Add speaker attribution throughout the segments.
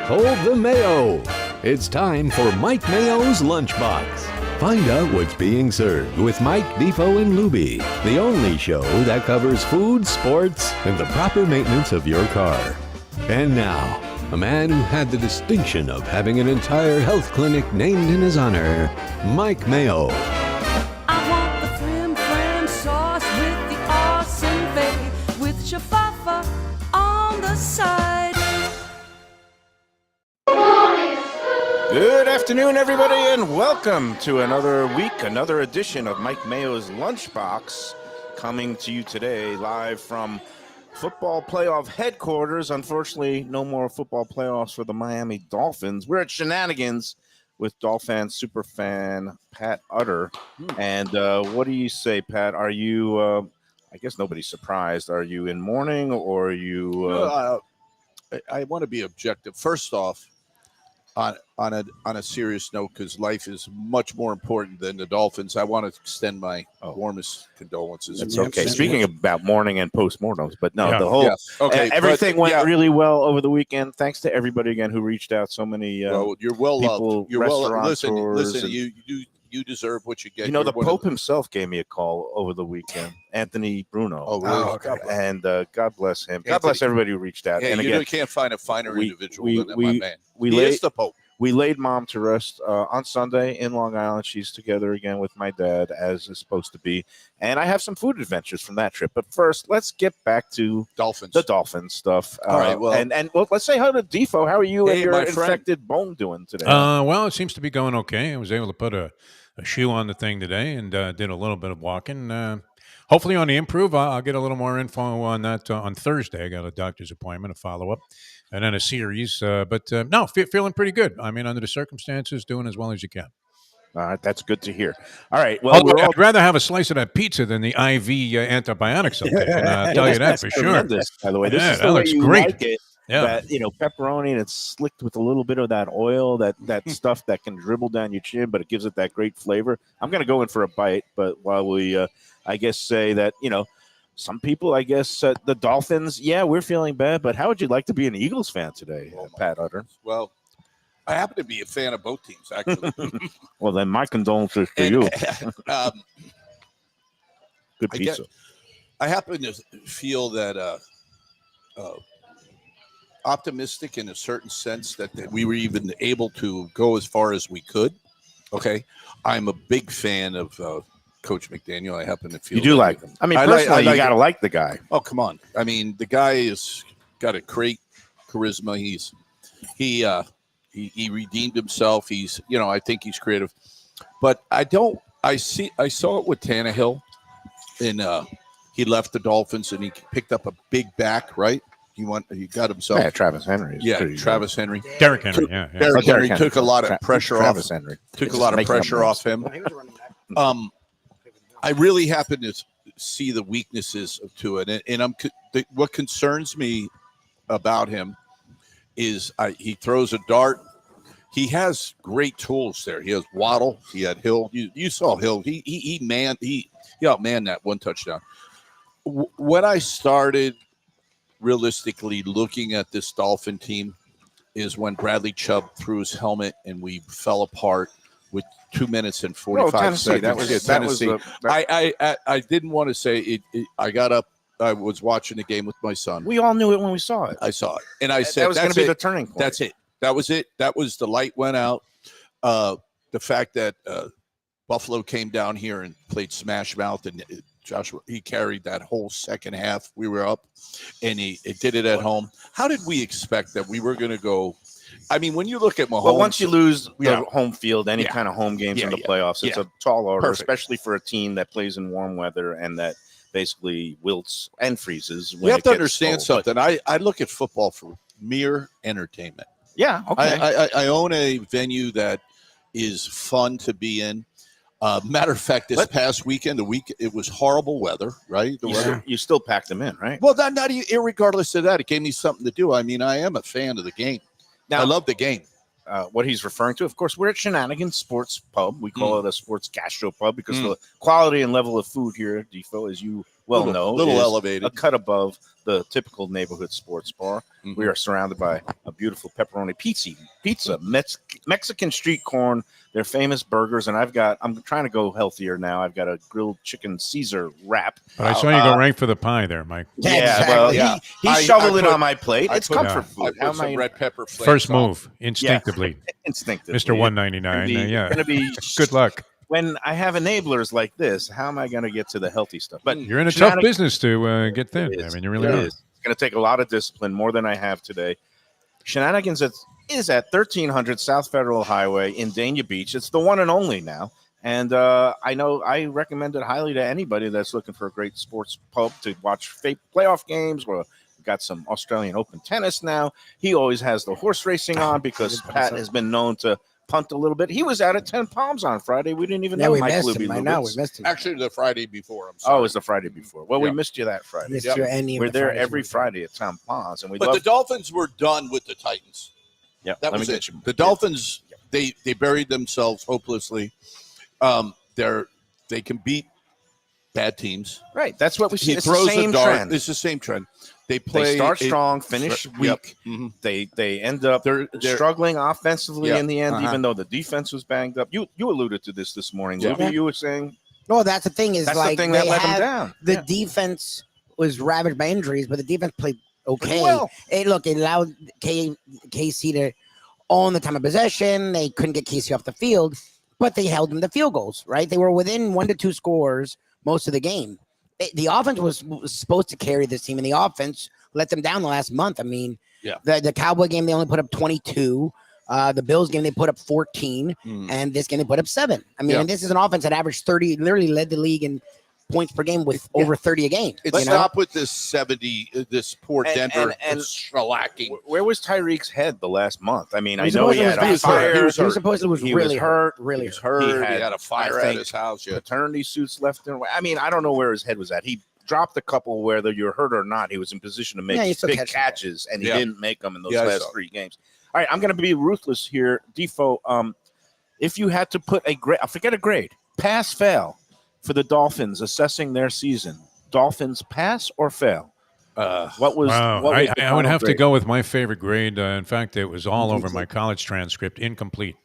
Speaker 1: Hold the Mayo. It's time for Mike Mayo's Lunchbox. Find out what's being served with Mike, Defo, and Lubie, the only show that covers food, sports, and the proper maintenance of your car. And now, a man who had the distinction of having an entire health clinic named in his honor, Mike Mayo.
Speaker 2: I want the flim flam sauce with the awesome bay, with shafafa on the side.
Speaker 3: Good afternoon, everybody, and welcome to another week, another edition of Mike Mayo's Lunchbox, coming to you today live from football playoff headquarters. Unfortunately, no more football playoffs for the Miami Dolphins. We're at Shenanigans with Dolphin superfan Pat Utter. And what do you say, Pat? Are you, I guess nobody's surprised, are you in mourning or are you...
Speaker 4: I want to be objective. First off, on a serious note, because life is much more important than the Dolphins, I want to extend my warmest condolences.
Speaker 3: That's okay. Speaking about mourning and postmortems, but no, the whole everything went really well over the weekend. Thanks to everybody again who reached out. So many
Speaker 4: you're well
Speaker 3: people,
Speaker 4: loved. You're well loved. Listen. You deserve what you get.
Speaker 3: You know, the Pope himself gave me a call over the weekend, Anthony Bruno.
Speaker 4: Oh, really?
Speaker 3: Okay. And God bless him. God bless everybody who reached out.
Speaker 4: Yeah,
Speaker 3: and
Speaker 4: you can't find a finer individual than my man. He is the Pope.
Speaker 3: We laid Mom to rest on Sunday in Long Island. She's together again with my dad, as is supposed to be. And I have some food adventures from that trip. But first, let's get back to the Dolphins stuff.
Speaker 4: All right. Well,
Speaker 3: and let's say hello to Defo. How are you and your infected bone doing today?
Speaker 5: Well, it seems to be going okay. I was able to put a shoe on the thing today and did a little bit of walking. Hopefully on the improve, I'll get a little more info on that on Thursday. I got a doctor's appointment, a follow-up, and then a series. No, feeling pretty good. I mean, under the circumstances, doing as well as you can.
Speaker 3: All right, that's good to hear. All right, well,
Speaker 5: I'd rather have a slice of that pizza than the IV antibiotics. I'll tell you that for sure.
Speaker 3: By the way, this is
Speaker 5: that
Speaker 3: the way
Speaker 5: looks
Speaker 3: you
Speaker 5: great.
Speaker 3: like it.
Speaker 5: Yeah.
Speaker 3: That, pepperoni, and it's slicked with a little bit of that oil, that stuff that can dribble down your chin, but it gives it that great flavor. I'm going to go in for a bite, but while we, I guess, say that, some people, I guess, the Dolphins, we're feeling bad, but how would you like to be an Eagles fan today, Pat Utter?
Speaker 4: Well, I happen to be a fan of both teams, actually.
Speaker 3: Well, then my condolences to you. Good pizza.
Speaker 4: I happen to feel that optimistic in a certain sense that we were even able to go as far as we could. Okay. I'm a big fan of Coach McDaniel. I happen to feel
Speaker 3: you do like him. I mean, personally, you got to like the guy.
Speaker 4: Oh, come on. I mean, the guy has got a great charisma. He redeemed himself. He's, I think he's creative, but I saw it with Tannehill, and he left the Dolphins and he picked up a big back, right? He got himself.
Speaker 3: Travis Henry.
Speaker 4: Travis Henry.
Speaker 5: Derrick Henry.
Speaker 4: Derrick Henry took a lot of pressure off.
Speaker 3: Travis Henry
Speaker 4: took a lot of pressure off him. I really happen to see the weaknesses to it, and what concerns me about him is he throws a dart. He has great tools there. He has Waddle. He had Hill. You saw Hill. He outmanned that one touchdown. When I started realistically looking at this Dolphin team is when Bradley Chubb threw his helmet and we fell apart with 2 minutes and 45 seconds. Tennessee. I didn't want to say it. I got up. I was watching the game with my son.
Speaker 3: We all knew it when we saw it.
Speaker 4: I saw it. And I said,
Speaker 3: that was going to be the turning point.
Speaker 4: That's it. That was it. That was the light went out. The fact that Buffalo came down here and played smash mouth, and Joshua, he carried that whole second half. We were up, and he did it at home. How did we expect that we were going to go? I mean, when you look at Mahomes.
Speaker 3: Well, once you lose the home field, any kind of home games in the playoffs, it's a tall order, especially for a team that plays in warm weather and that basically wilts and freezes.
Speaker 4: You have to understand something. I look at football for mere entertainment.
Speaker 3: Yeah, okay.
Speaker 4: I own a venue that is fun to be in. Matter of fact, this past weekend, it was horrible weather, right?
Speaker 3: You still packed them in, right?
Speaker 4: Well, not irregardless of that, it gave me something to do. I mean, I am a fan of the game. Now, I love the game.
Speaker 3: What he's referring to, of course, we're at Shenanigan Sports Pub. We call it a sports gastro pub because the quality and level of food here at Defo, as you well know,
Speaker 4: little
Speaker 3: is
Speaker 4: elevated.
Speaker 3: a cut above the typical neighborhood sports bar.
Speaker 4: Mhm.
Speaker 3: We are surrounded by a beautiful pepperoni pizza, Mexican street corn, their famous burgers, and I'm trying to go healthier now. I've got a grilled chicken Caesar wrap.
Speaker 5: But I saw you go right for the pie there, Mike.
Speaker 3: Yeah,
Speaker 6: exactly.
Speaker 3: well,
Speaker 4: Yeah.
Speaker 3: he shoveled it on my plate. It's comfort
Speaker 4: I
Speaker 3: food.
Speaker 4: put some red pepper flakes
Speaker 5: First
Speaker 4: on.
Speaker 5: move, instinctively.
Speaker 3: Instinctively.
Speaker 5: Mr. 199.
Speaker 3: It's gonna be
Speaker 5: Good luck.
Speaker 3: when I have enablers like this. How am I going to get to the healthy stuff? But
Speaker 5: You're in a tough business to get thin.
Speaker 3: It
Speaker 5: I
Speaker 3: is.
Speaker 5: mean, you really
Speaker 3: It
Speaker 5: are.
Speaker 3: is. It's going to take a lot of discipline, more than I have today. Shenanigans is at 1300 South Federal Highway in Dania Beach. It's the one and only now. And I know I recommend it highly to anybody that's looking for a great sports pub to watch playoff games. We've got some Australian Open tennis now. He always has the horse racing on because Pat has been known to punt a little bit. He was out at 10 Palms on Friday. We didn't even know
Speaker 6: we
Speaker 3: Mike
Speaker 6: missed
Speaker 3: Lubie.
Speaker 6: him. I know we missed him.
Speaker 4: Actually, the Friday before. I'm sorry.
Speaker 3: Oh, it was the Friday before. Well, we missed you that Friday.
Speaker 6: Missed you any of
Speaker 3: We're
Speaker 6: the
Speaker 3: there
Speaker 6: Fridays
Speaker 3: every
Speaker 6: we did.
Speaker 3: Friday at 10 Palms, and we
Speaker 4: But
Speaker 3: love
Speaker 4: the Dolphins were done with the Titans.
Speaker 3: Yeah,
Speaker 4: That
Speaker 3: let
Speaker 4: was
Speaker 3: me
Speaker 4: it.
Speaker 3: get you.
Speaker 4: The Dolphins, they buried themselves hopelessly. They can beat bad teams.
Speaker 3: Right. That's what we see.
Speaker 4: He
Speaker 3: It's
Speaker 4: throws
Speaker 3: the same
Speaker 4: a dart.
Speaker 3: trend.
Speaker 4: It's the same trend. They
Speaker 3: They start strong, finish weak.
Speaker 4: Mhm.
Speaker 3: They end up
Speaker 4: They're
Speaker 3: struggling offensively
Speaker 4: Yeah.
Speaker 3: in the end,
Speaker 4: Uh-huh.
Speaker 3: even though the defense was banged up. You alluded to this morning,
Speaker 4: Yeah.
Speaker 3: Lubie. You were saying
Speaker 6: No, that's the thing is
Speaker 3: that's
Speaker 6: like
Speaker 3: the thing that
Speaker 6: they
Speaker 3: let them
Speaker 6: have-
Speaker 3: down.
Speaker 6: The
Speaker 3: Yeah.
Speaker 6: defense was ravaged by injuries, but the defense played okay.
Speaker 3: well.
Speaker 6: It allowed KC to own the time of possession. They couldn't get KC off the field, but they held them to field goals. Right, they were within 1 to 2 scores most of the game. The offense was supposed to carry this team, and the offense let them down the last month. I mean,
Speaker 4: Yeah.
Speaker 6: the Cowboy game they only put up 22. The Bills game they put up 14, and this game they put up 7. I mean,
Speaker 4: Yeah.
Speaker 6: and this is an offense that averaged 30, literally led the league in points per game with over 30 a game.
Speaker 4: Let's
Speaker 6: you know?
Speaker 4: stop with this 70. This poor
Speaker 3: And-
Speaker 4: Denver
Speaker 3: and-
Speaker 4: shellacking.
Speaker 3: Where was Tyreek's head the last month? I mean, I
Speaker 6: He
Speaker 3: know he
Speaker 6: supposedly
Speaker 3: had a
Speaker 6: was hurt.
Speaker 3: fire.
Speaker 6: He supposedly was
Speaker 3: He
Speaker 6: really
Speaker 3: was hurt.
Speaker 6: really
Speaker 4: He was
Speaker 6: hurt.
Speaker 4: hurt.
Speaker 3: He
Speaker 4: He had a fire
Speaker 3: I
Speaker 4: at
Speaker 3: think,
Speaker 4: his house. Yeah.
Speaker 3: paternity suits left and right. I mean, I don't know where his head was at. He dropped a couple, whether you're hurt or not. He was in position to make
Speaker 6: Yeah, he still
Speaker 3: big
Speaker 6: catches
Speaker 3: catches, and he
Speaker 4: Yeah.
Speaker 3: didn't make them in those
Speaker 4: Yeah, I
Speaker 3: last
Speaker 4: saw it.
Speaker 3: 3 games. All right, I'm going to be ruthless here, Defoe. If you had to put a grade, forget a grade, pass, fail for the Dolphins assessing their season, Dolphins pass or fail? What was?
Speaker 5: Wow.
Speaker 3: What was the
Speaker 5: I would
Speaker 3: final
Speaker 5: have to
Speaker 3: grade?
Speaker 5: go with my favorite grade. In fact, it was all over my college transcript, incomplete.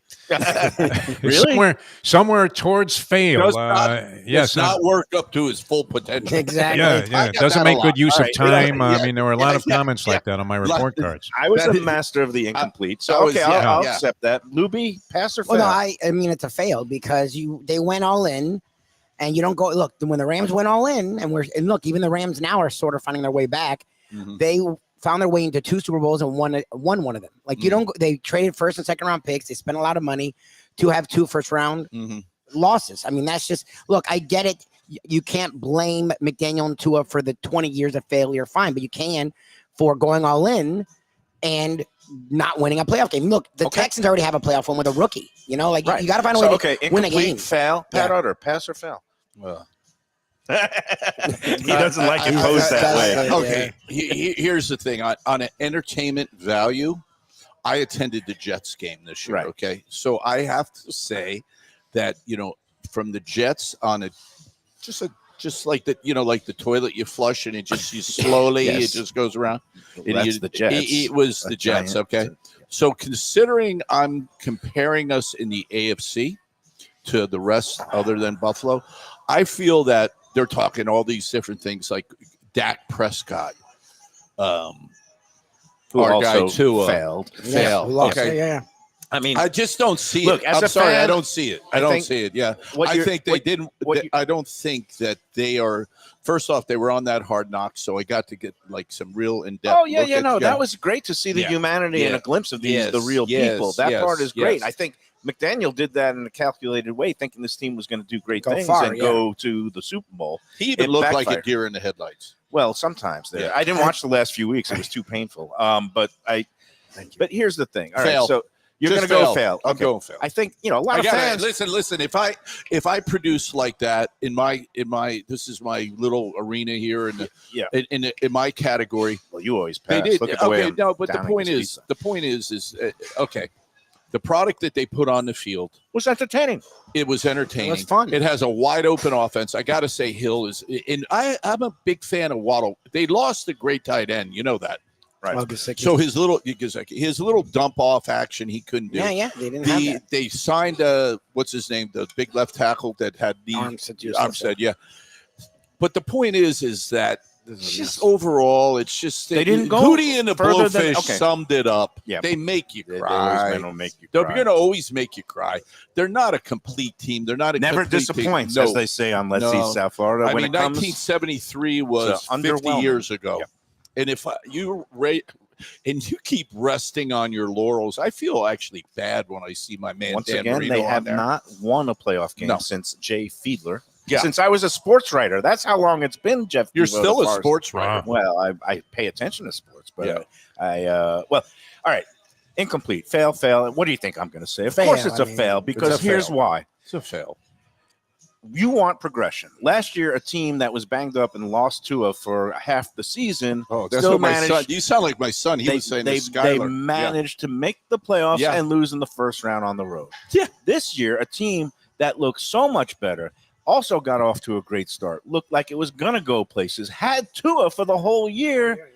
Speaker 3: Really?
Speaker 5: Somewhere towards fail.
Speaker 4: Does not-
Speaker 5: Yes.
Speaker 4: It's not worked up to his full potential.
Speaker 6: Exactly.
Speaker 5: Yeah.
Speaker 4: got
Speaker 5: Doesn't
Speaker 4: that
Speaker 5: make
Speaker 4: a
Speaker 5: good
Speaker 4: lot.
Speaker 5: use
Speaker 3: All
Speaker 5: of
Speaker 3: right.
Speaker 5: time.
Speaker 3: Yeah.
Speaker 5: I mean, there were a lot of
Speaker 4: Yeah.
Speaker 5: comments like that on my report cards.
Speaker 3: I was
Speaker 4: That
Speaker 3: a
Speaker 4: is-
Speaker 3: master of the incomplete, so
Speaker 4: I was-
Speaker 3: okay,
Speaker 4: yeah,
Speaker 3: I'll
Speaker 4: yeah.
Speaker 3: accept that. Lubie, pass or fail?
Speaker 6: Well, no, I mean it's a fail because they went all in, and you don't go look when the Rams went all in, and look, even the Rams now are sort of finding their way back.
Speaker 4: Mhm.
Speaker 6: They found their way into 2 Super Bowls and won one of them. Like you don't, they traded first and second round picks. They spent a lot of money to have 2 first round
Speaker 4: Mhm.
Speaker 6: losses. I mean, that's just look. I get it. You can't blame McDaniel and Tua for the 20 years of failure. Fine, but you can for going all in and not winning a playoff game. Look, the Texans already have a playoff one with a rookie. You know, like
Speaker 3: Right.
Speaker 6: you got to find a
Speaker 3: So,
Speaker 6: way
Speaker 3: okay,
Speaker 6: to win a
Speaker 3: incomplete,
Speaker 6: game.
Speaker 3: fail, Pat
Speaker 6: Yeah.
Speaker 3: Utter, pass or fail?
Speaker 4: Well,
Speaker 3: He doesn't like it posed that way.
Speaker 6: that's-
Speaker 4: okay. Here's the thing on an entertainment value. I attended the Jets game this year.
Speaker 3: Right.
Speaker 4: Okay, so I have to say that from the Jets on a just like like the toilet you flush and it just you slowly
Speaker 3: Yes.
Speaker 4: it just goes around.
Speaker 3: That's the Jets.
Speaker 4: It was
Speaker 3: A
Speaker 4: the Jets.
Speaker 3: giant-
Speaker 4: Okay, so considering I'm comparing us in the AFC to the rest other than Buffalo, I feel that they're talking all these different things like Dak Prescott.
Speaker 3: Who
Speaker 4: Our
Speaker 3: also
Speaker 4: guy Tua
Speaker 3: failed.
Speaker 4: fail.
Speaker 6: we lost.
Speaker 4: Okay.
Speaker 6: Yeah.
Speaker 3: I mean,
Speaker 4: I just don't see
Speaker 3: Look,
Speaker 4: it.
Speaker 3: as
Speaker 4: I'm
Speaker 3: a
Speaker 4: sorry, I
Speaker 3: fan,
Speaker 4: don't see it.
Speaker 3: I
Speaker 4: I don't
Speaker 3: think
Speaker 4: see it. Yeah,
Speaker 3: what
Speaker 4: I
Speaker 3: you're-
Speaker 4: think they
Speaker 3: what-
Speaker 4: didn't.
Speaker 3: what you-
Speaker 4: I don't think that they are. First off, they were on that Hard Knock, so I got to get like some real in depth.
Speaker 3: oh yeah, no, that was great to see the
Speaker 4: Yeah.
Speaker 3: humanity and
Speaker 4: Yeah.
Speaker 3: a glimpse of these
Speaker 4: Yes,
Speaker 3: the real
Speaker 4: yes,
Speaker 3: people. That
Speaker 4: yes,
Speaker 3: part is great.
Speaker 4: yes.
Speaker 3: I think McDaniel did that in a calculated way, thinking this team was going to do great
Speaker 6: Go
Speaker 3: things
Speaker 6: far,
Speaker 3: and
Speaker 6: yeah.
Speaker 3: go to the Super Bowl.
Speaker 4: He even
Speaker 3: it
Speaker 4: looked like a
Speaker 3: backfired.
Speaker 4: deer in the headlights.
Speaker 3: Well, sometimes there.
Speaker 4: Yeah.
Speaker 3: I didn't watch the last few weeks; it was too painful. But But here's the thing. All right,
Speaker 4: Fail.
Speaker 3: so you're going
Speaker 4: Just
Speaker 3: to go fail.
Speaker 4: I'm
Speaker 3: Okay.
Speaker 4: going fail.
Speaker 3: I think a lot
Speaker 4: I
Speaker 3: of
Speaker 4: gotta
Speaker 3: fans.
Speaker 4: listen. If I produce like that in my this is my little arena here in the
Speaker 3: Yeah.
Speaker 4: in my category.
Speaker 3: Well, you always
Speaker 4: They
Speaker 3: pass.
Speaker 4: did.
Speaker 3: Look at the way
Speaker 4: Okay,
Speaker 3: I'm
Speaker 4: no, but
Speaker 3: downing this pizza.
Speaker 4: the point is okay. The product that they put on the field
Speaker 3: Was entertaining.
Speaker 4: it was entertaining.
Speaker 6: It was fun.
Speaker 4: It has a wide open offense. I got to say, Hill is, and I'm a big fan of Waddle. They lost a great tight end, you know that,
Speaker 3: Right.
Speaker 6: Well, Gesicki.
Speaker 4: so his little dump off action he couldn't do.
Speaker 6: yeah, they didn't have that.
Speaker 4: They signed what's his name, the big left tackle that had the Armstead, yeah. But the point is that it's just overall, it's just
Speaker 3: They didn't go
Speaker 4: Hootie and the
Speaker 3: further than-
Speaker 4: Blowfish
Speaker 3: okay.
Speaker 4: summed it up.
Speaker 3: Yeah.
Speaker 4: They make you
Speaker 3: Those
Speaker 4: cry.
Speaker 3: men will make you
Speaker 4: They're
Speaker 3: cry.
Speaker 4: going to always make you cry. They're not a complete team. They're not a
Speaker 3: Never
Speaker 4: complete
Speaker 3: disappoints,
Speaker 4: team.
Speaker 3: as they say on Let's
Speaker 4: No.
Speaker 3: See South Florida.
Speaker 4: I
Speaker 3: When
Speaker 4: mean,
Speaker 3: it comes,
Speaker 4: 1973 was
Speaker 3: to
Speaker 4: 50
Speaker 3: underwhelming.
Speaker 4: years ago.
Speaker 3: Yeah.
Speaker 4: And if you rate and you keep resting on your laurels, I feel actually bad when I see my man
Speaker 3: once
Speaker 4: Dan
Speaker 3: again,
Speaker 4: Marino
Speaker 3: they
Speaker 4: on
Speaker 3: have
Speaker 4: there.
Speaker 3: not won a playoff game
Speaker 4: No.
Speaker 3: since Jay Fiedler.
Speaker 4: Yeah.
Speaker 3: Since I was a sports writer. That's how long it's been, Jeff.
Speaker 4: You're
Speaker 3: Devoe,
Speaker 4: still
Speaker 3: as
Speaker 4: a
Speaker 3: far as-
Speaker 4: sports writer.
Speaker 3: Well, I pay attention to sports, but
Speaker 4: Yeah.
Speaker 3: well, all right. Incomplete. Fail. What do you think I'm going to say? Of
Speaker 6: Fail,
Speaker 3: course it's
Speaker 6: I
Speaker 3: a
Speaker 6: mean,
Speaker 3: fail, because
Speaker 4: it's a
Speaker 3: here's
Speaker 4: fail.
Speaker 3: why.
Speaker 4: It's a fail.
Speaker 3: You want progression. Last year, a team that was banged up and lost Tua for half the season
Speaker 4: Oh, that's
Speaker 3: still
Speaker 4: what my
Speaker 3: managed.
Speaker 4: son. You sound like my son. He was saying
Speaker 3: they
Speaker 4: to Skyler.
Speaker 3: managed to make the playoffs
Speaker 4: Yeah.
Speaker 3: and lose in the first round on the road.
Speaker 4: Yeah.
Speaker 3: This year, a team that looked so much better also got off to a great start. Looked like it was going to go places. Had Tua for the whole year,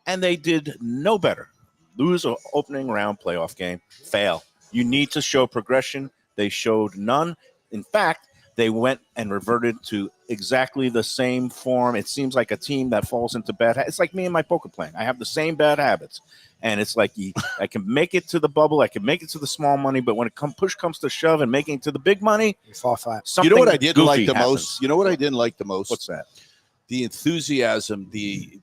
Speaker 3: and they did no better. Lose an opening round playoff game. Fail. You need to show progression. They showed none. In fact, they went and reverted to exactly the same form. It seems like a team that falls into bad habits. It's like me and my poker playing. I have the same bad habits. And it's like I can make it to the bubble. I can make it to the small money. But when push comes to shove and making it to the big money,
Speaker 6: You fall flat.
Speaker 3: something
Speaker 4: You know what I didn't like
Speaker 3: goofy
Speaker 4: the
Speaker 3: happens.
Speaker 4: most? You know what I didn't like the most?
Speaker 3: What's that?
Speaker 4: The enthusiasm, the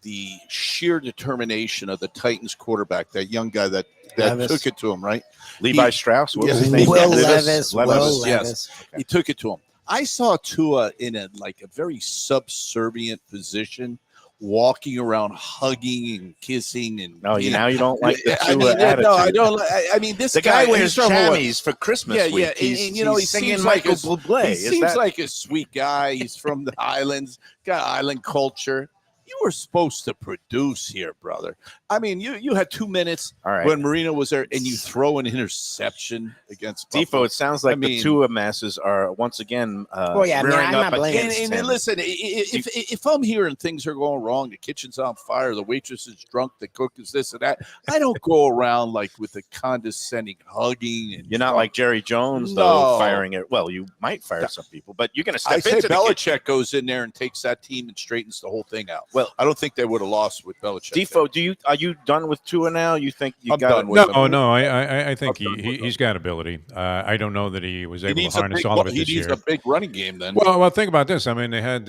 Speaker 4: sheer determination of the Titans quarterback, that young guy that
Speaker 6: Levis.
Speaker 4: took it to him, right?
Speaker 3: Levi Strauss? What was
Speaker 4: Yeah,
Speaker 3: his name?
Speaker 6: Will
Speaker 4: Levis.
Speaker 6: Levis.
Speaker 4: Yes. He took it to him. I saw Tua in a very subservient position, walking around, hugging and kissing, and
Speaker 3: No, now you don't like the
Speaker 4: I
Speaker 3: Tua
Speaker 4: mean,
Speaker 3: attitude.
Speaker 4: no, I don't. I mean, this
Speaker 3: The guy wears
Speaker 4: he's from what-
Speaker 3: jammies for Christmas
Speaker 4: Yeah,
Speaker 3: week.
Speaker 4: yeah,
Speaker 3: He's,
Speaker 4: and, you know, he
Speaker 3: singing
Speaker 4: seems like
Speaker 3: Michael
Speaker 4: a-
Speaker 3: Bublé.
Speaker 4: He
Speaker 3: Is
Speaker 4: seems
Speaker 3: that
Speaker 4: like a sweet guy. He's from the islands, got island culture. You were supposed to produce here, brother. I mean, you had 2 minutes
Speaker 3: all right?
Speaker 4: when Marino was there, and you throw an interception against
Speaker 3: Defo,
Speaker 4: Buffalo.
Speaker 3: it sounds like
Speaker 4: I mean-
Speaker 3: the Tua masses are once again
Speaker 6: Well, yeah, I mean,
Speaker 3: rearing
Speaker 6: I'm
Speaker 3: up
Speaker 6: not blaming-
Speaker 3: against
Speaker 4: And
Speaker 3: him.
Speaker 4: listen, if I'm hearing things are going wrong, the kitchen's on fire, the waitress is drunk, the cook is this and that, I don't go around like with the condescending hugging. And
Speaker 3: You're not like Jerry Jones,
Speaker 4: No.
Speaker 3: though, firing it. Well, you might fire some people, but you're going to
Speaker 4: I
Speaker 3: step
Speaker 4: say
Speaker 3: into the kitchen.
Speaker 4: Belichick goes in there and takes that team and straightens the whole thing out.
Speaker 3: Well,
Speaker 4: I don't think they would have lost with Belichick.
Speaker 3: Defo, are you done with Tua now? You think you
Speaker 4: I'm
Speaker 3: got
Speaker 4: done with him.
Speaker 5: No, I think he's got ability. I don't know that he was
Speaker 4: He
Speaker 5: able to
Speaker 4: needs,
Speaker 5: harness all of it
Speaker 4: he
Speaker 5: this
Speaker 4: needs
Speaker 5: year.
Speaker 4: a big running game then.
Speaker 5: Well, think about this. I mean, they had,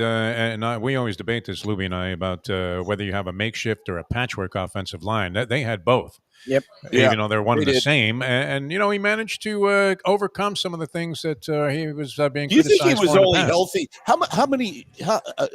Speaker 5: we always debate this, Lubie and I, about whether you have a makeshift or a patchwork offensive line. They had both.
Speaker 6: Yep.
Speaker 4: Yeah,
Speaker 5: Even though they're one
Speaker 4: they
Speaker 5: and the
Speaker 4: did.
Speaker 5: same, and he managed to overcome some of the things that he was being
Speaker 4: Do you think
Speaker 5: criticized
Speaker 4: he was
Speaker 5: for in the
Speaker 4: only
Speaker 5: past.
Speaker 4: healthy?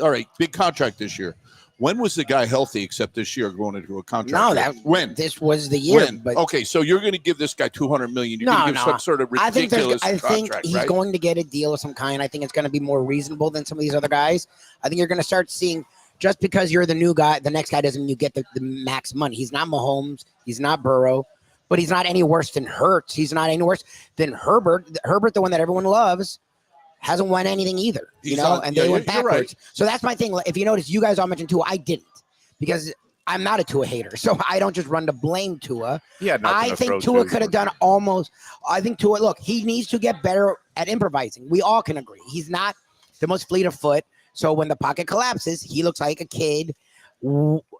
Speaker 4: All right, big contract this year. When was the guy healthy except this year going into a contract?
Speaker 6: No,
Speaker 4: year? When?
Speaker 6: This was the year.
Speaker 4: When?
Speaker 6: But
Speaker 4: Okay, so you're going to give this guy $200 million. You're
Speaker 6: No,
Speaker 4: going to give
Speaker 6: no.
Speaker 4: some sort of
Speaker 6: I think
Speaker 4: ridiculous
Speaker 6: I think he's
Speaker 4: right?
Speaker 6: going to get a deal of some kind. I think it's going to be more reasonable than some of these other guys. I think you're going to start seeing, just because you're the new guy, the next guy doesn't mean you get the max money. He's not Mahomes. He's not Burrow. But he's not any worse than Hurts. He's not any worse than Herbert. Herbert, the one that everyone loves, hasn't won anything either.
Speaker 4: He's
Speaker 6: And they went
Speaker 4: you're
Speaker 6: backwards.
Speaker 4: right.
Speaker 6: So that's my thing. If you notice, you guys all mentioned Tua. I didn't, because I'm not a Tua hater. So I don't just run to blame Tua. I think Tua could have done almost. I think Tua. Look, he needs to get better at improvising. We all can agree. He's not the most fleet of foot. So when the pocket collapses, he looks like a kid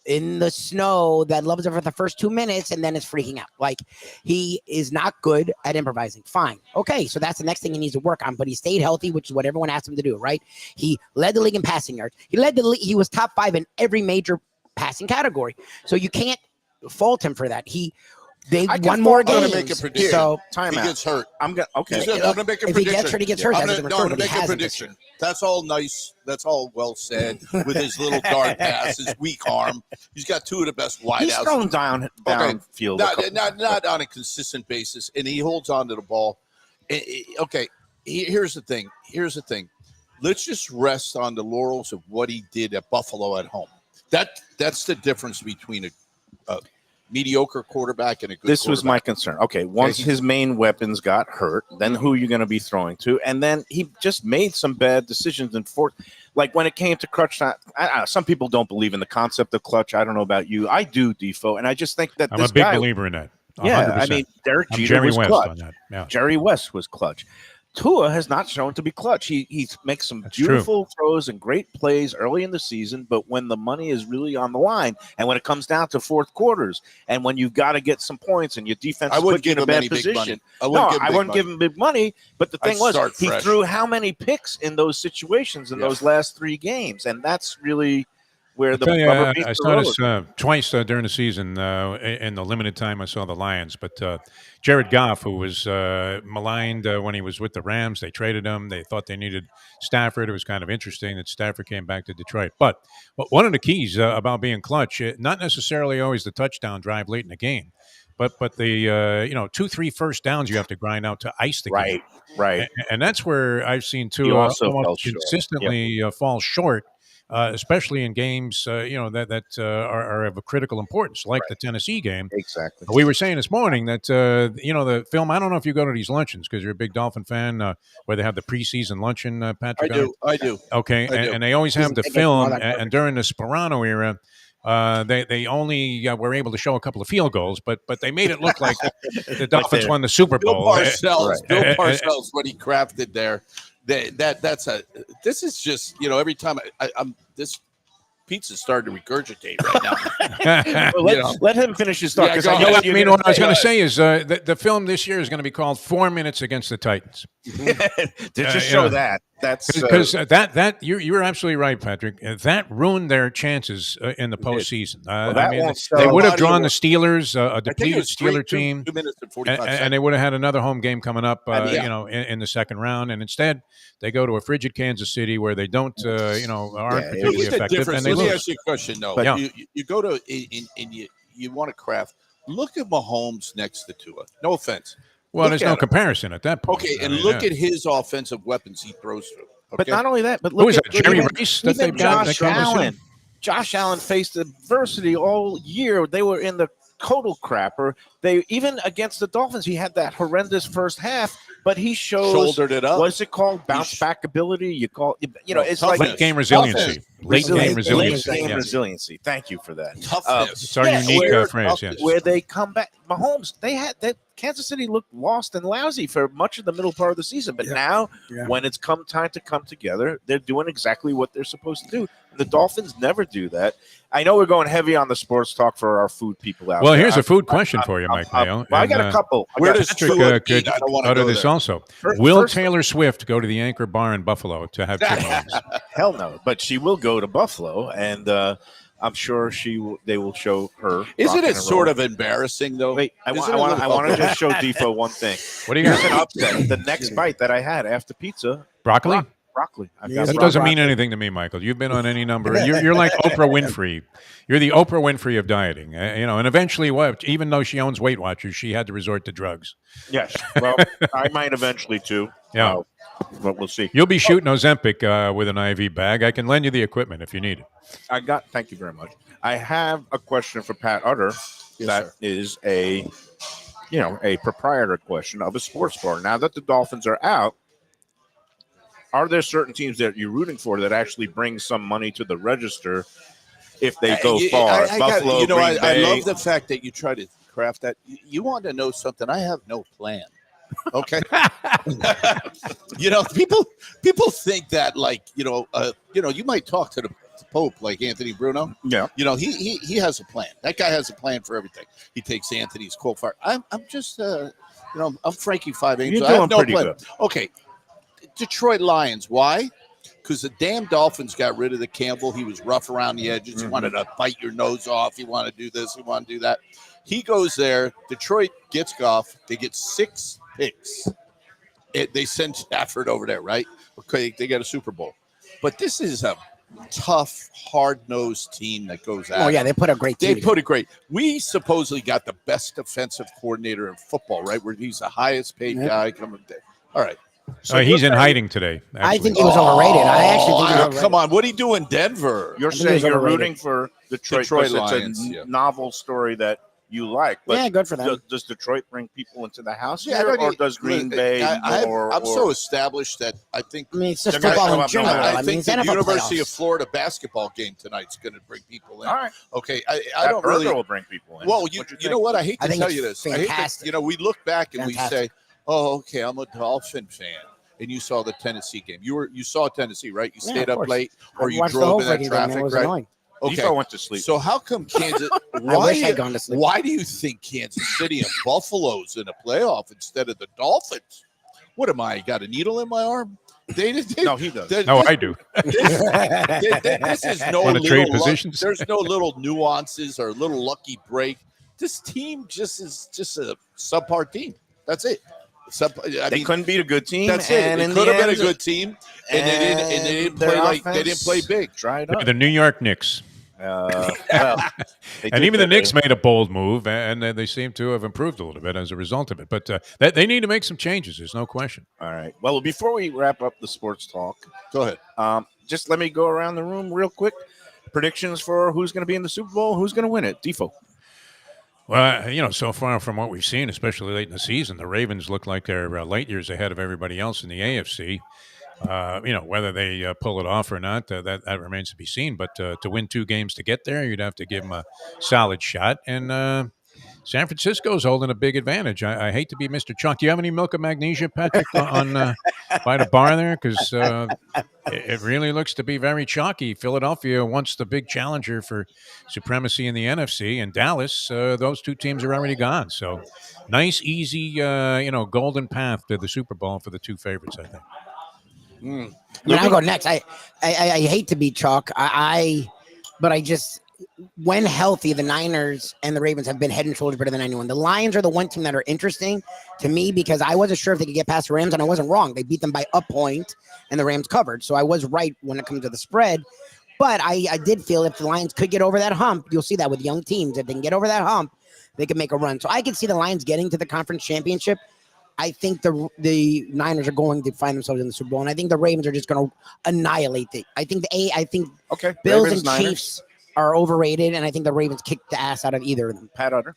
Speaker 6: in the snow that loves it for the first 2 minutes and then is freaking out. Like, he is not good at improvising. Fine. Okay, so that's the next thing he needs to work on. But he stayed healthy, which is what everyone asked him to do, right? He led the league in passing yards. He led the league. He was top 5 in every major passing category. So you can't fault him for that. They
Speaker 3: I can
Speaker 6: won more
Speaker 3: fault him.
Speaker 6: games.
Speaker 4: I'm gonna make a prediction.
Speaker 6: So
Speaker 3: Time
Speaker 4: He
Speaker 3: out.
Speaker 4: gets hurt.
Speaker 3: I'm going to, okay.
Speaker 4: I'm going to make a
Speaker 6: if he
Speaker 4: prediction.
Speaker 6: gets hurt, he gets hurt.
Speaker 4: I'm
Speaker 6: That's a
Speaker 4: going
Speaker 6: different
Speaker 4: to
Speaker 6: story, but he
Speaker 4: make a
Speaker 6: hasn't this year.
Speaker 4: prediction. That's all nice. That's all well said with his little dart pass, his weak arm. He's got two of the best
Speaker 3: He's
Speaker 4: wideouts.
Speaker 3: thrown downfield.
Speaker 4: Not on a consistent basis, and he holds on to the ball. Okay, here's the thing. Let's just rest on the laurels of what he did at Buffalo at home. That's the difference between mediocre quarterback and a good
Speaker 3: This was my
Speaker 4: quarterback.
Speaker 3: concern. Okay, once his main weapons got hurt, then who are you going to be throwing to? And then he just made some bad decisions in fourth. Like when it came to clutch time, some people don't believe in the concept of clutch. I don't know about you. I do, Defoe, and I just think that
Speaker 5: I'm
Speaker 3: this
Speaker 5: a big
Speaker 3: guy,
Speaker 5: believer in that. 100%.
Speaker 3: yeah, I mean, Derek
Speaker 5: I'm
Speaker 3: Jeter
Speaker 5: Jerry
Speaker 3: was
Speaker 5: West
Speaker 3: clutch.
Speaker 5: on that. Yeah.
Speaker 3: Jerry West was clutch. Tua has not shown to be clutch. He makes some
Speaker 5: That's
Speaker 3: beautiful throws and great plays early in the season, but when the money is really on the line, and when it comes down to fourth quarters, and when you've got to get some points, and your defense
Speaker 4: I
Speaker 3: is
Speaker 4: wouldn't
Speaker 3: put you
Speaker 4: give
Speaker 3: in a
Speaker 4: him
Speaker 3: bad
Speaker 4: any big money.
Speaker 3: position.
Speaker 4: I wouldn't
Speaker 3: give him big money. But the
Speaker 4: I'd
Speaker 3: thing was,
Speaker 4: start
Speaker 3: he
Speaker 4: fresh.
Speaker 3: threw how many picks in those situations in those last 3 games, and that's really where the rubber meets
Speaker 5: I
Speaker 3: the
Speaker 5: saw
Speaker 3: road.
Speaker 5: this twice during the season in the limited time I saw the Lions. But Jared Goff, who was maligned when he was with the Rams, they traded him. They thought they needed Stafford. It was kind of interesting that Stafford came back to Detroit. But one of the keys about being clutch, not necessarily always the touchdown drive late in the game, but the 2, 3 first downs you have to grind out to ice the game.
Speaker 3: Right.
Speaker 5: And that's where I've seen
Speaker 3: He
Speaker 5: Tua
Speaker 3: also fell
Speaker 5: almost
Speaker 3: short.
Speaker 5: consistently fall short. Especially in games, that are of a critical importance, like the Tennessee game.
Speaker 3: Exactly.
Speaker 5: We were saying this morning that the film. I don't know if you go to these luncheons because you're a big Dolphin fan, where they have the preseason luncheon. Patrick,
Speaker 4: I do.
Speaker 5: Okay,
Speaker 4: I do.
Speaker 5: and they always have the
Speaker 6: He's a big
Speaker 5: film.
Speaker 6: product.
Speaker 5: And during the Sperano era, they only were able to show a couple of field goals, but they made it look like the Dolphins won the Super
Speaker 4: Bill
Speaker 5: Bowl.
Speaker 4: Parcells,
Speaker 5: Right.
Speaker 4: Bill Parcells, what he crafted there. This is just, every time I'm this pizza's starting to regurgitate right now.
Speaker 3: Well, let him finish his thought.
Speaker 4: Yeah,
Speaker 3: 'cause
Speaker 4: go
Speaker 3: I know
Speaker 4: ahead.
Speaker 3: what you're gonna
Speaker 5: What I was
Speaker 3: say.
Speaker 5: going to say is the film this year is going to be called 4 Minutes Against the Titans.
Speaker 3: to just show that. That's
Speaker 5: Because that you're absolutely right, Patrick. That ruined their chances in the postseason.
Speaker 3: that won't sell.
Speaker 5: They would have
Speaker 4: Body
Speaker 5: drawn
Speaker 4: of
Speaker 5: the Steelers, a
Speaker 4: I think it
Speaker 5: depleted
Speaker 4: was
Speaker 5: Steeler team,
Speaker 4: 2 minutes and 45
Speaker 5: and
Speaker 4: seconds.
Speaker 5: they would have had another home game coming up,
Speaker 4: Yeah.
Speaker 5: in the second round. And instead, they go to a frigid Kansas City where they don't, aren't particularly
Speaker 4: Here's the
Speaker 5: effective,
Speaker 4: difference.
Speaker 5: and they
Speaker 4: Let me
Speaker 5: lose.
Speaker 4: ask you a question, though.
Speaker 5: Yeah.
Speaker 4: You go to and you want to craft. Look at Mahomes next to Tua. No offense.
Speaker 5: Well,
Speaker 4: Look
Speaker 5: there's
Speaker 4: at
Speaker 5: no
Speaker 4: him.
Speaker 5: comparison at that point.
Speaker 4: Okay,
Speaker 5: I
Speaker 4: and
Speaker 5: mean,
Speaker 4: look
Speaker 5: yeah.
Speaker 4: at his offensive weapons he throws through.
Speaker 3: But
Speaker 4: Okay?
Speaker 3: not only that, but
Speaker 5: Who
Speaker 3: look
Speaker 5: is
Speaker 3: at
Speaker 5: that, Jerry
Speaker 3: even-
Speaker 5: Rice that
Speaker 3: even
Speaker 5: they've got that
Speaker 3: Josh
Speaker 5: came with him?
Speaker 3: Allen. Josh Allen faced adversity all year. They were in the total crapper. They even against the Dolphins, he had that horrendous first half, but he shows
Speaker 4: Shouldered it up.
Speaker 3: What's it called? Bounce back ability. It's
Speaker 4: Toughness.
Speaker 3: like
Speaker 5: late game resiliency. Late game resiliency.
Speaker 3: Late game
Speaker 5: Yeah.
Speaker 3: resiliency. Thank you for that.
Speaker 4: Toughness.
Speaker 5: It's our unique phrase. Yes.
Speaker 3: Where they come back, Mahomes, they had that. Kansas City looked lost and lousy for much of the middle part of the season, but now when it's come time to come together, they're doing exactly what they're supposed to do. The Dolphins never do that. I know we're going heavy on the sports talk for our food people out
Speaker 5: Well,
Speaker 3: there.
Speaker 5: here's a food question for you, Mike Mayo.
Speaker 3: I got
Speaker 5: And,
Speaker 3: a couple.
Speaker 4: Where does
Speaker 5: Patrick
Speaker 4: Tua
Speaker 5: could
Speaker 4: eat? I don't want to
Speaker 5: utter
Speaker 4: go
Speaker 5: this
Speaker 4: there.
Speaker 5: also.
Speaker 3: First-
Speaker 5: Will
Speaker 3: first-
Speaker 5: Taylor Swift go to the Anchor Bar in Buffalo to have chicken wings?
Speaker 3: Hell no, but she will go to Buffalo, and I'm sure they will show her.
Speaker 4: Isn't
Speaker 3: rocking
Speaker 4: it
Speaker 3: and
Speaker 4: sort
Speaker 3: rolling.
Speaker 4: of embarrassing, though?
Speaker 3: Wait, I
Speaker 4: Isn't it a
Speaker 3: want
Speaker 4: little-
Speaker 3: to just show Defoe one thing.
Speaker 5: What do you
Speaker 3: Here's an
Speaker 5: got?
Speaker 3: upset. The next bite that I had after pizza,
Speaker 5: Broccoli?
Speaker 3: broccoli. I've
Speaker 6: Yes,
Speaker 3: got
Speaker 5: That doesn't
Speaker 3: broccoli.
Speaker 5: mean anything to me, Michael. You've been on any number. You're like Oprah Winfrey. You're the Oprah Winfrey of dieting. And eventually, even though she owns Weight Watchers, she had to resort to drugs.
Speaker 3: Yes. Well, I might eventually too.
Speaker 5: Yeah.
Speaker 3: But we'll see.
Speaker 5: You'll be shooting Ozempic with an IV bag. I can lend you the equipment if you need it.
Speaker 3: Thank you very much. I have a question for Pat Utter. That is a proprietor question of a sports bar. Now that the Dolphins are out, are there certain teams that you're rooting for that actually bring some money to the register if they go far? Buffalo, Green
Speaker 4: I
Speaker 3: Bay.
Speaker 4: love the fact that you try to craft that. You want to know something? I have no plan. Okay. People think that you might talk to the Pope like Anthony Bruno.
Speaker 3: Yeah.
Speaker 4: He has a plan. That guy has a plan for everything. He takes Anthony's cold fire. I'm just I'm Frankie Five Angels.
Speaker 3: You're
Speaker 4: I
Speaker 3: doing
Speaker 4: have no
Speaker 3: pretty
Speaker 4: plan.
Speaker 3: good.
Speaker 4: Okay. Detroit Lions. Why? Because the damn Dolphins got rid of the Campbell. He was rough around the edges. He wanted to bite your nose off. He wanted to do this. He wanted to do that. He goes there. Detroit gets Goff. They get 6 picks. They send Stafford over there, right? Okay, they got a Super Bowl. But this is a tough, hard-nosed team that goes out.
Speaker 6: Oh yeah, they put a great team.
Speaker 4: They put it great. We supposedly got the best defensive coordinator in football, right? Where he's the highest paid guy coming there. All right.
Speaker 5: He's in hiding today.
Speaker 6: I
Speaker 5: actually.
Speaker 6: think he was overrated. I actually think he was overrated.
Speaker 4: Come on. What do you do in Denver?
Speaker 3: You're
Speaker 6: think
Speaker 3: saying
Speaker 6: he's
Speaker 3: you're
Speaker 6: overrated.
Speaker 3: rooting for Detroit
Speaker 4: Detroit
Speaker 3: because
Speaker 4: Lions,
Speaker 3: it's a
Speaker 4: yeah.
Speaker 3: novel story that you like. But
Speaker 6: Yeah, good for them.
Speaker 3: Does Detroit bring people into the house
Speaker 4: Yeah,
Speaker 3: here,
Speaker 4: I mean,
Speaker 3: or does Green Bay more?
Speaker 4: I'm so established that I think.
Speaker 6: I mean, it's just
Speaker 3: They're gonna
Speaker 6: football
Speaker 3: show
Speaker 6: in
Speaker 3: up no
Speaker 6: general.
Speaker 3: matter.
Speaker 6: I
Speaker 4: I
Speaker 6: mean,
Speaker 4: think
Speaker 6: it's
Speaker 4: the
Speaker 6: NFL
Speaker 4: University of
Speaker 6: playoffs.
Speaker 4: Florida basketball game tonight's going to bring people in.
Speaker 3: All right.
Speaker 4: Okay, I
Speaker 3: That
Speaker 4: don't
Speaker 3: burger
Speaker 4: really.
Speaker 3: will bring people in.
Speaker 4: Well,
Speaker 3: What'd
Speaker 4: you
Speaker 3: think?
Speaker 4: know what? I hate
Speaker 6: I
Speaker 4: to
Speaker 6: think
Speaker 4: tell
Speaker 6: it's
Speaker 4: you this. I hate
Speaker 6: fantastic.
Speaker 4: to, we look back and we
Speaker 6: Fantastic.
Speaker 4: say, "Oh, okay, I'm a Dolphin fan," and you saw the Tennessee game. You saw Tennessee, right? You
Speaker 6: Yeah,
Speaker 4: stayed
Speaker 6: of
Speaker 4: up
Speaker 6: course.
Speaker 4: late, or
Speaker 6: I
Speaker 4: you
Speaker 6: watched the
Speaker 4: drove
Speaker 6: whole
Speaker 4: in that
Speaker 6: freaking game, and
Speaker 4: traffic,
Speaker 6: it was
Speaker 4: right?
Speaker 6: annoying.
Speaker 4: Okay.
Speaker 3: Defoe went to sleep.
Speaker 4: So how come Kansas?
Speaker 6: I wish I'd gone to sleep.
Speaker 4: Why do you think Kansas City and Buffalo's in a playoff instead of the Dolphins? What am I? Got a needle in my arm?
Speaker 3: No, he does.
Speaker 5: No, I do.
Speaker 4: This is no
Speaker 5: Wanna trade
Speaker 4: little
Speaker 5: positions?
Speaker 4: There's no little nuances or little lucky break. This team is just a subpar team. That's it.
Speaker 3: They couldn't beat a good team.
Speaker 4: That's it.
Speaker 3: And
Speaker 4: It
Speaker 3: in
Speaker 4: could
Speaker 3: the
Speaker 4: have been a
Speaker 3: end,
Speaker 4: good team, and they didn't
Speaker 3: their
Speaker 4: play like they
Speaker 3: offense
Speaker 4: didn't play big.
Speaker 3: Dried up.
Speaker 5: The New York Knicks.
Speaker 3: Well, they
Speaker 5: And
Speaker 3: did
Speaker 5: even the
Speaker 3: play
Speaker 5: Knicks made a bold move, and they seem to have improved a little bit as a result of it. But they need to make some changes. There's no question.
Speaker 3: All right. Well, before we wrap up the sports talk,
Speaker 4: Go ahead.
Speaker 3: just let me go around the room real quick. Predictions for who's going to be in the Super Bowl, who's going to win it. Defoe.
Speaker 5: Well, so far from what we've seen, especially late in the season, the Ravens look like they're light years ahead of everybody else in the AFC. Whether they pull it off or not, that remains to be seen. But to win 2 games to get there, you'd have to give them a solid shot. And San Francisco's holding a big advantage. I hate to be Mr. Chalk. Do you have any milk of magnesia, Patrick, on by the bar there? Because it really looks to be very chalky. Philadelphia, once the big challenger for supremacy in the NFC, and Dallas, those 2 teams are already gone. So nice, easy, golden path to the Super Bowl for the 2 favorites, I think.
Speaker 6: I mean, I'll go next. I hate to be chalk. But I just, when healthy, the Niners and the Ravens have been head and shoulders better than anyone. The Lions are the one team that are interesting to me because I wasn't sure if they could get past the Rams, and I wasn't wrong. They beat them by a point, and the Rams covered. So I was right when it comes to the spread. But I did feel if the Lions could get over that hump, you'll see that with young teams. If they can get over that hump, they can make a run. So I could see the Lions getting to the conference championship. I think the Niners are going to find themselves in the Super Bowl, and I think the Ravens are just going to annihilate it. I think
Speaker 3: Okay.
Speaker 6: Bills
Speaker 3: Ravens,
Speaker 6: and
Speaker 3: Niners.
Speaker 6: Chiefs are overrated, and I think the Ravens kick the ass out of either of them.
Speaker 3: Pat Utter.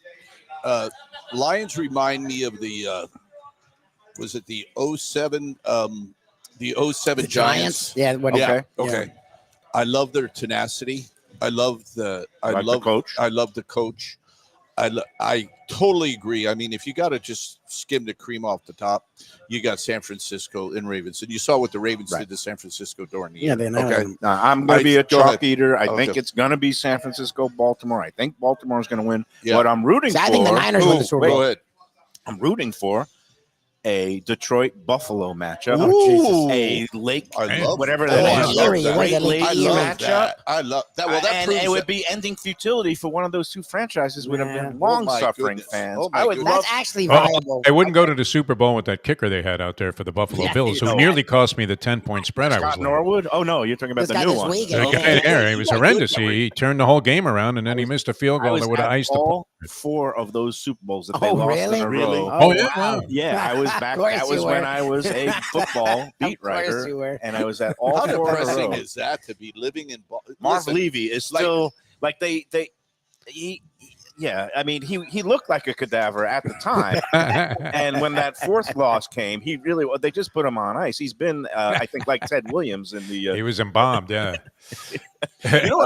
Speaker 4: Lions remind me of the was it the 07 the 07 Giants?
Speaker 6: Yeah. What?
Speaker 4: Yeah.
Speaker 3: Okay.
Speaker 4: Okay. I love their tenacity. I love the
Speaker 3: coach.
Speaker 4: I love the coach. I totally agree. I mean, if you got to just skim the cream off the top, you got San Francisco and Ravens, and you saw what the Ravens did to San Francisco during the year.
Speaker 6: They
Speaker 4: Okay.
Speaker 3: I'm going to be a
Speaker 4: Go
Speaker 3: chalk
Speaker 4: ahead.
Speaker 3: eater. I
Speaker 4: Okay.
Speaker 3: think it's going to be San Francisco, Baltimore. I think Baltimore's going to win.
Speaker 4: Yeah.
Speaker 3: What I'm rooting
Speaker 6: See,
Speaker 3: for.
Speaker 6: I think the Niners win the Super Bowl.
Speaker 4: Go ahead.
Speaker 3: I'm rooting for a Detroit Buffalo matchup.
Speaker 6: Oh,
Speaker 3: A lake,
Speaker 4: I love
Speaker 3: whatever
Speaker 4: that.
Speaker 3: that
Speaker 6: Oh,
Speaker 3: is.
Speaker 6: I love that.
Speaker 3: Great
Speaker 6: I
Speaker 3: Lake
Speaker 4: I love
Speaker 3: matchup.
Speaker 4: that. I love that. Well, that
Speaker 3: and
Speaker 4: proves
Speaker 3: it would
Speaker 4: that-
Speaker 3: be ending futility for one of those 2 franchises would have
Speaker 6: Yeah.
Speaker 3: been long-suffering
Speaker 4: goodness.
Speaker 3: fans.
Speaker 4: Oh, my
Speaker 3: I would
Speaker 4: goodness.
Speaker 3: love.
Speaker 6: That's actually
Speaker 5: Well,
Speaker 6: viable.
Speaker 5: I wouldn't go to the Super Bowl with that kicker they had out there for the Buffalo
Speaker 6: Yeah,
Speaker 5: Bills,
Speaker 3: you
Speaker 5: who
Speaker 3: know.
Speaker 5: nearly cost me the 10-point spread I was
Speaker 3: Scott
Speaker 5: looking.
Speaker 3: Norwood. Oh no, you're talking about
Speaker 6: This
Speaker 3: the
Speaker 6: guy
Speaker 3: new
Speaker 6: this
Speaker 3: one.
Speaker 6: week,
Speaker 5: The
Speaker 6: Oh,
Speaker 5: guy there, he
Speaker 4: you
Speaker 5: was
Speaker 4: got good
Speaker 5: horrendous.
Speaker 4: memory.
Speaker 5: He turned the whole game around, and then he missed a field
Speaker 3: I
Speaker 5: goal
Speaker 3: was
Speaker 5: that would have
Speaker 3: at
Speaker 5: iced the
Speaker 3: all
Speaker 5: point.
Speaker 3: 4 of those Super Bowls that they
Speaker 6: Oh,
Speaker 3: lost
Speaker 6: really?
Speaker 3: in a
Speaker 4: Really?
Speaker 3: row.
Speaker 5: Oh, yeah.
Speaker 3: Yeah, I was back.
Speaker 6: course
Speaker 3: That
Speaker 6: you
Speaker 3: was when
Speaker 6: were.
Speaker 3: I was a football beat
Speaker 6: Of course
Speaker 3: writer,
Speaker 6: you were.
Speaker 3: and I was at all
Speaker 4: How
Speaker 3: 4 in a
Speaker 4: depressing
Speaker 3: row.
Speaker 4: is that to be living in
Speaker 3: Marv
Speaker 4: Listen,
Speaker 3: Levy is
Speaker 4: like-
Speaker 3: still like yeah. I mean, he looked like a cadaver at the time, and when that 4th loss came, they just put him on ice. He's been, I think, like Ted Williams in the.
Speaker 5: He was embalmed, yeah.
Speaker 4: You know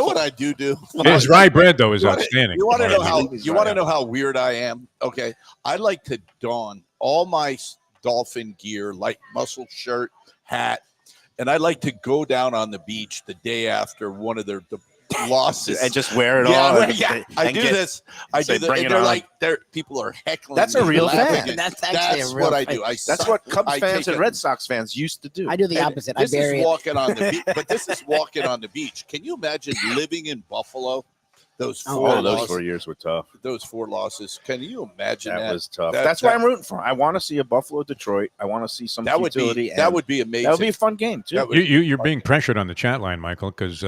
Speaker 4: what I do?
Speaker 5: His rye bread, though, is
Speaker 4: You wanna-
Speaker 5: outstanding.
Speaker 4: You want to know how
Speaker 3: He's
Speaker 4: you
Speaker 3: right
Speaker 4: want to
Speaker 3: out.
Speaker 4: know how weird I am? Okay, I like to don all my dolphin gear, like muscle shirt, hat, and I like to go down on the beach the day after one of their losses
Speaker 3: and just wear it
Speaker 4: yeah,
Speaker 3: all.
Speaker 4: well,
Speaker 3: and-
Speaker 4: yeah. I
Speaker 3: and
Speaker 4: do
Speaker 3: get-
Speaker 4: this. I
Speaker 3: say,
Speaker 4: do this.
Speaker 3: bring
Speaker 4: And
Speaker 3: it
Speaker 4: they're
Speaker 3: on.
Speaker 4: like, people are heckling.
Speaker 3: That's a
Speaker 4: me,
Speaker 3: real
Speaker 4: laughing,
Speaker 3: fan.
Speaker 4: and
Speaker 6: That's actually
Speaker 4: that's
Speaker 6: a real
Speaker 4: what I
Speaker 6: fan.
Speaker 4: do.
Speaker 3: That's what Cubs
Speaker 4: I
Speaker 3: fans
Speaker 4: take
Speaker 3: and
Speaker 4: it-
Speaker 3: Red Sox fans used to do.
Speaker 6: I do the
Speaker 4: And
Speaker 6: opposite. I
Speaker 4: This
Speaker 6: bury
Speaker 4: is
Speaker 6: it.
Speaker 4: walking on the beach, but this is walking on the beach. Can you imagine living in Buffalo? Those
Speaker 6: Oh,
Speaker 4: 4
Speaker 6: wow.
Speaker 3: Oh, those
Speaker 4: losses.
Speaker 3: 4 years were tough.
Speaker 4: Those 4 losses. Can you imagine that?
Speaker 3: That was tough.
Speaker 4: That-
Speaker 3: That's why
Speaker 4: that-
Speaker 3: I'm rooting for. I want to see a Buffalo Detroit. I want to see some
Speaker 4: That would
Speaker 3: futility.
Speaker 4: be that would be amazing.
Speaker 3: that would be a fun game too.
Speaker 4: That would-
Speaker 5: You're being pressured on the chat line, Michael, because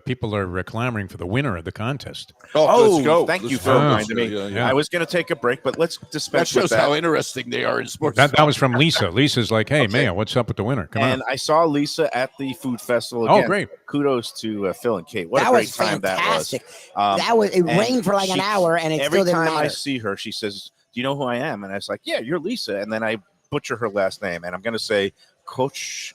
Speaker 5: people are clamoring for the winner of the contest.
Speaker 3: Oh,
Speaker 4: let's go.
Speaker 3: thank
Speaker 4: Let's
Speaker 3: you
Speaker 4: go.
Speaker 3: for reminding me.
Speaker 4: Yeah, yeah.
Speaker 3: I was going to take a break, but let's
Speaker 4: That
Speaker 3: dispense
Speaker 4: shows
Speaker 3: with that.
Speaker 4: how interesting they are in sports.
Speaker 5: That was from Lisa. Lisa's like, hey,
Speaker 3: Okay.
Speaker 5: Mayo, what's up with the winner? Come
Speaker 3: And
Speaker 5: on.
Speaker 3: I saw Lisa at the food festival.
Speaker 5: Oh,
Speaker 3: Again,
Speaker 5: great.
Speaker 3: Kudos to Phil and Kate. What
Speaker 6: That
Speaker 3: a great
Speaker 6: was
Speaker 3: time that was.
Speaker 6: fantastic. That was it.
Speaker 3: and
Speaker 6: Rained for like an hour, and it
Speaker 3: every
Speaker 6: still didn't
Speaker 3: time I
Speaker 6: matter.
Speaker 3: see her, she says, "Do you know who I am?" And I was like, "Yeah, you're Lisa." And then I butcher her last name, and I'm going to say Coach.